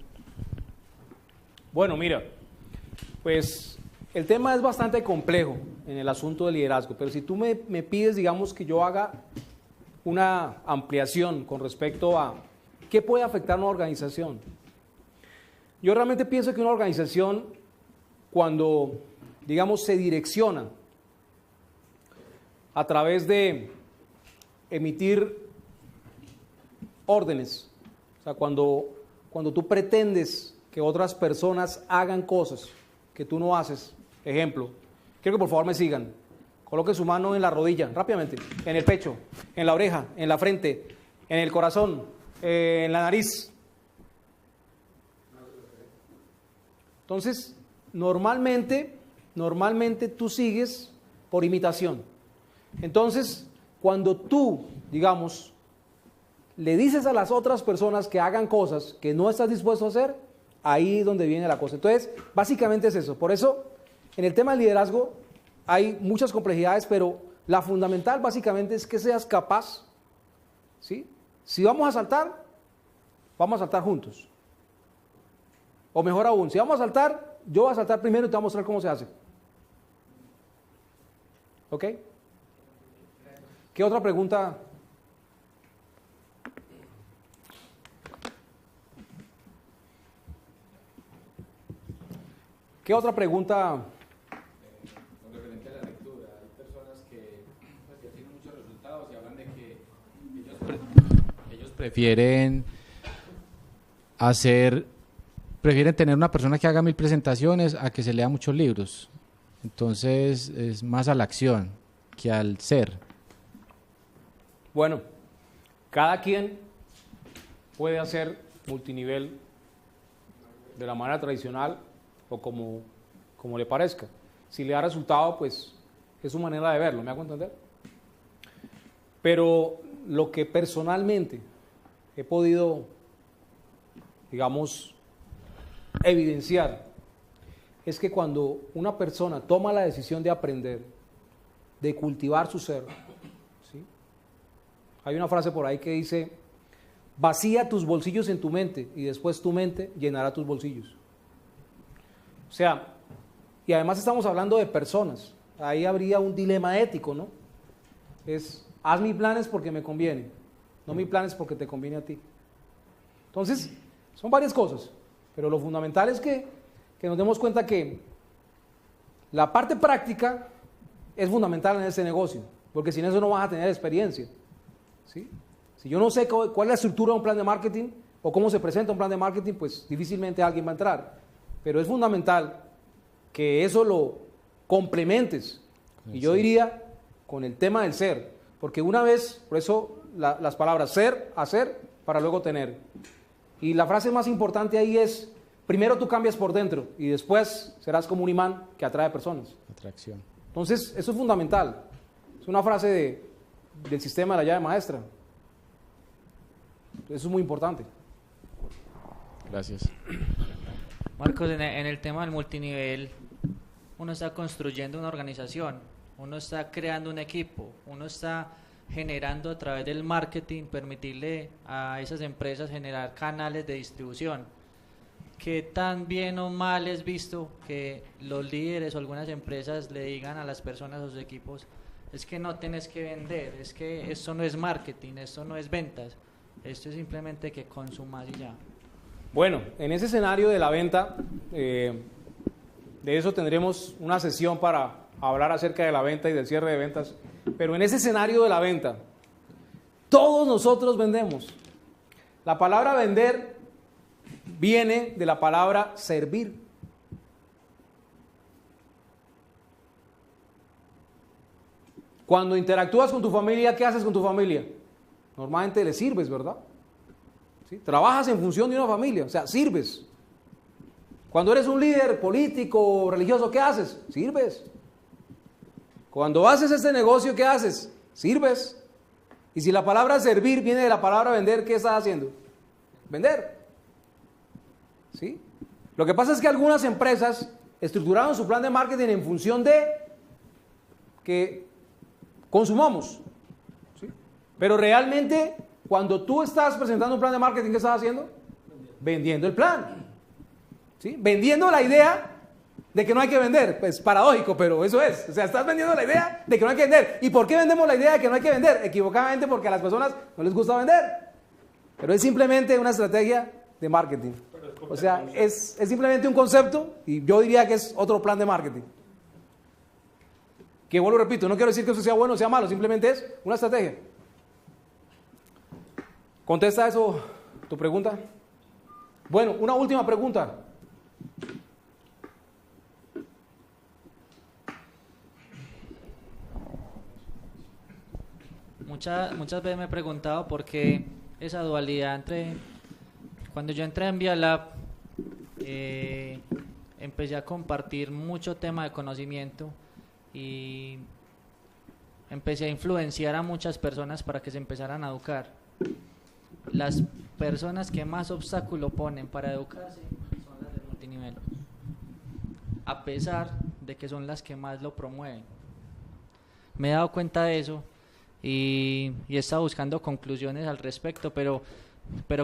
Bueno, mira, pues el tema es bastante complejo en el asunto del liderazgo, pero si tú me pides, digamos, que yo haga una ampliación con respecto a qué puede afectar a una organización. Yo realmente pienso que una organización, cuando, digamos, se direcciona a través de emitir órdenes, o sea, cuando tú pretendes que otras personas hagan cosas que tú no haces, ejemplo, quiero que por favor me sigan, coloque su mano en la rodilla, rápidamente, en el pecho, en la oreja, en la frente, en el corazón, en la nariz. Entonces, normalmente tú sigues por imitación. Entonces, cuando tú, digamos, le dices a las otras personas que hagan cosas que no estás dispuesto a hacer, ahí es donde viene la cosa. Entonces, básicamente es eso. Por eso, en el tema del liderazgo hay muchas complejidades, pero la fundamental básicamente es que seas capaz, ¿sí? Si vamos a saltar juntos. O mejor aún, si vamos a saltar, yo voy a saltar primero y te voy a mostrar cómo se hace. ¿Ok? ¿Qué otra pregunta? ¿Qué otra pregunta? Con referente a la lectura, hay personas que ya tienen muchos resultados y hablan de que ellos prefieren tener una persona que haga 1000 presentaciones a que se lea muchos libros. Entonces es más a la acción que al ser. Bueno, cada quien puede hacer multinivel de la manera tradicional o como le parezca. Si le da resultado, pues es su manera de verlo, ¿me hago entender? Pero lo que personalmente he podido, digamos, evidenciar es que cuando una persona toma la decisión de aprender, de cultivar su ser, ¿sí? Hay una frase por ahí que dice: vacía tus bolsillos en tu mente y después tu mente llenará tus bolsillos. O sea, y además estamos hablando de personas, ahí habría un dilema ético, ¿no? Es, haz mis planes porque me conviene, no mis planes porque te conviene a ti. Entonces, son varias cosas, pero lo fundamental es que nos demos cuenta que la parte práctica es fundamental en ese negocio, porque sin eso no vas a tener experiencia, ¿sí? Si yo no sé cuál es la estructura de un plan de marketing o cómo se presenta un plan de marketing, pues difícilmente alguien va a entrar. Pero es fundamental que eso lo complementes, y yo diría con el tema del ser, porque una vez, por eso las palabras ser, hacer, para luego tener. Y la frase más importante ahí es: primero tú cambias por dentro y después serás como un imán que atrae personas. Atracción. Entonces, eso es fundamental. Es una frase del sistema de la llave maestra. Eso es muy importante. Gracias. Marcos, en el tema del multinivel, uno está construyendo una organización, uno está creando un equipo, uno está generando a través del marketing, permitirle a esas empresas generar canales de distribución. ¿Qué tan bien o mal es visto que los líderes o algunas empresas le digan a las personas, a sus equipos: es que no tenés que vender, es que esto no es marketing, esto no es ventas, esto es simplemente que consumas y ya? Bueno, en ese escenario de la venta, de eso tendremos una sesión para hablar acerca de la venta y del cierre de ventas, pero en ese escenario de la venta, todos nosotros vendemos. La palabra vender viene de la palabra servir. Cuando interactúas con tu familia, ¿qué haces con tu familia? Normalmente le sirves, ¿verdad? ¿Sí? Trabajas en función de una familia, o sea, sirves. Cuando eres un líder político o religioso, ¿qué haces? Sirves. Cuando haces este negocio, ¿qué haces? Sirves. Y si la palabra servir viene de la palabra vender, ¿qué estás haciendo? Vender. ¿Sí? Lo que pasa es que algunas empresas estructuraron su plan de marketing en función de que consumamos. ¿Sí? Pero realmente, cuando tú estás presentando un plan de marketing, ¿qué estás haciendo? Vendiendo el plan. ¿Sí? Vendiendo la idea de que no hay que vender. Pues paradójico, pero eso es. O sea, estás vendiendo la idea de que no hay que vender. ¿Y por qué vendemos la idea de que no hay que vender? Equivocadamente porque a las personas no les gusta vender. Pero es simplemente una estrategia de marketing. O sea, es simplemente un concepto y yo diría que es otro plan de marketing. Que vuelvo y repito, no quiero decir que eso sea bueno o sea malo, simplemente es una estrategia. ¿Contesta eso tu pregunta? Bueno, una última pregunta. Muchas veces me he preguntado por qué esa dualidad entre... Cuando yo entré en ViaLab, empecé a compartir mucho tema de conocimiento y empecé a influenciar a muchas personas para que se empezaran a educar. Las personas que más obstáculo ponen para educarse son las del multinivel, a pesar de que son las que más lo promueven. Me he dado cuenta de eso y he estado buscando conclusiones al respecto, pero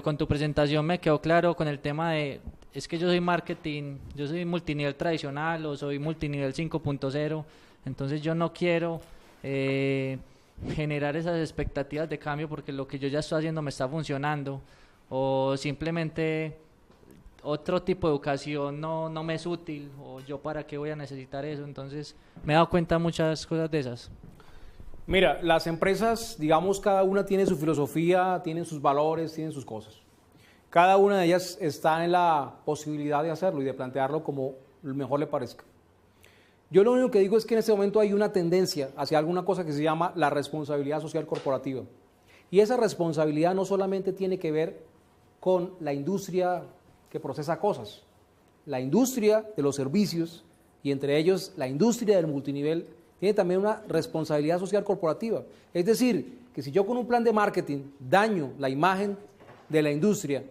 con tu presentación me quedó claro con el tema de: es que yo soy marketing, yo soy multinivel tradicional o soy multinivel 5.0, entonces yo no quiero generar esas expectativas de cambio porque lo que yo ya estoy haciendo me está funcionando, o simplemente otro tipo de educación no me es útil, o yo para qué voy a necesitar eso. Entonces me he dado cuenta de muchas cosas de esas. Mira, las empresas, digamos, cada una tiene su filosofía, tienen sus valores, tienen sus cosas. Cada una de ellas está en la posibilidad de hacerlo y de plantearlo como mejor le parezca. Yo lo único que digo es que en este momento hay una tendencia hacia alguna cosa que se llama la responsabilidad social corporativa. Y esa responsabilidad no solamente tiene que ver con la industria que procesa cosas. La industria de los servicios y entre ellos la industria del multinivel tiene también una responsabilidad social corporativa. Es decir, que si yo con un plan de marketing daño la imagen de la industria,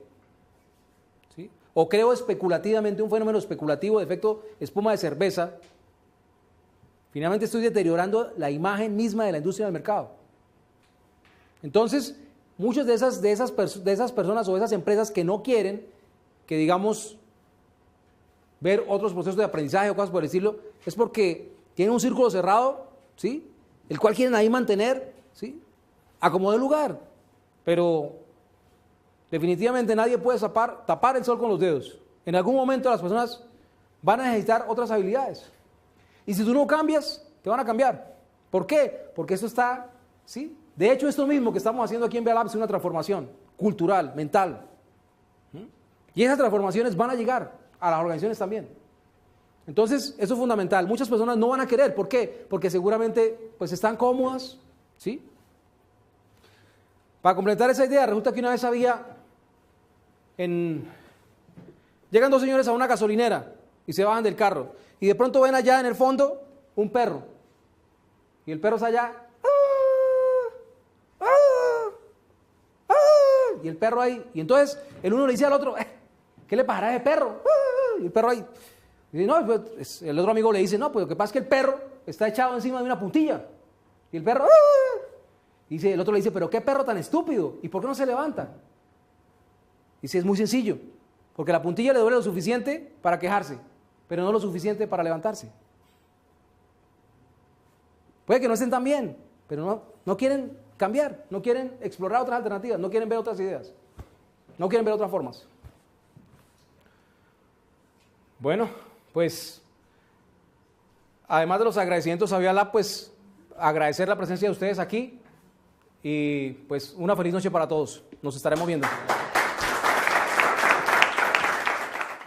¿sí?, o creo especulativamente un fenómeno especulativo de efecto espuma de cerveza, finalmente estoy deteriorando la imagen misma de la industria del mercado. Entonces, muchas de esas personas o esas empresas que no quieren que, digamos, ver otros procesos de aprendizaje o cosas por el estilo, es porque tienen un círculo cerrado, ¿sí?, el cual quieren ahí mantener, ¿sí?, a como de lugar. Pero definitivamente nadie puede tapar el sol con los dedos. En algún momento las personas van a necesitar otras habilidades. Y si tú no cambias, te van a cambiar. ¿Por qué? Porque esto está, ¿sí? De hecho, esto mismo que estamos haciendo aquí en Vea Labs es una transformación cultural, mental. Y esas transformaciones van a llegar a las organizaciones también. Entonces, eso es fundamental. Muchas personas no van a querer. ¿Por qué? Porque seguramente pues están cómodas, ¿sí? Para completar esa idea, resulta que una vez llegan dos señores a una gasolinera y se bajan del carro. Y de pronto ven allá en el fondo un perro. Y el perro está allá. Y el perro ahí. Y entonces el uno le dice al otro, ¿qué le pasará a ese perro? Y el perro ahí. Y dice, no, pues, el otro amigo le dice, no, pues lo que pasa es que el perro está echado encima de una puntilla. Y el perro, el otro le dice, pero qué perro tan estúpido, ¿y por qué no se levanta? Dice, es muy sencillo, porque la puntilla le duele lo suficiente para quejarse, pero no lo suficiente para levantarse. Puede que no estén tan bien, pero no quieren cambiar, no quieren explorar otras alternativas, no quieren ver otras ideas, no quieren ver otras formas. Bueno, pues, además de los agradecimientos a Vea Lab, pues, agradecer la presencia de ustedes aquí y pues una feliz noche para todos. Nos estaremos viendo.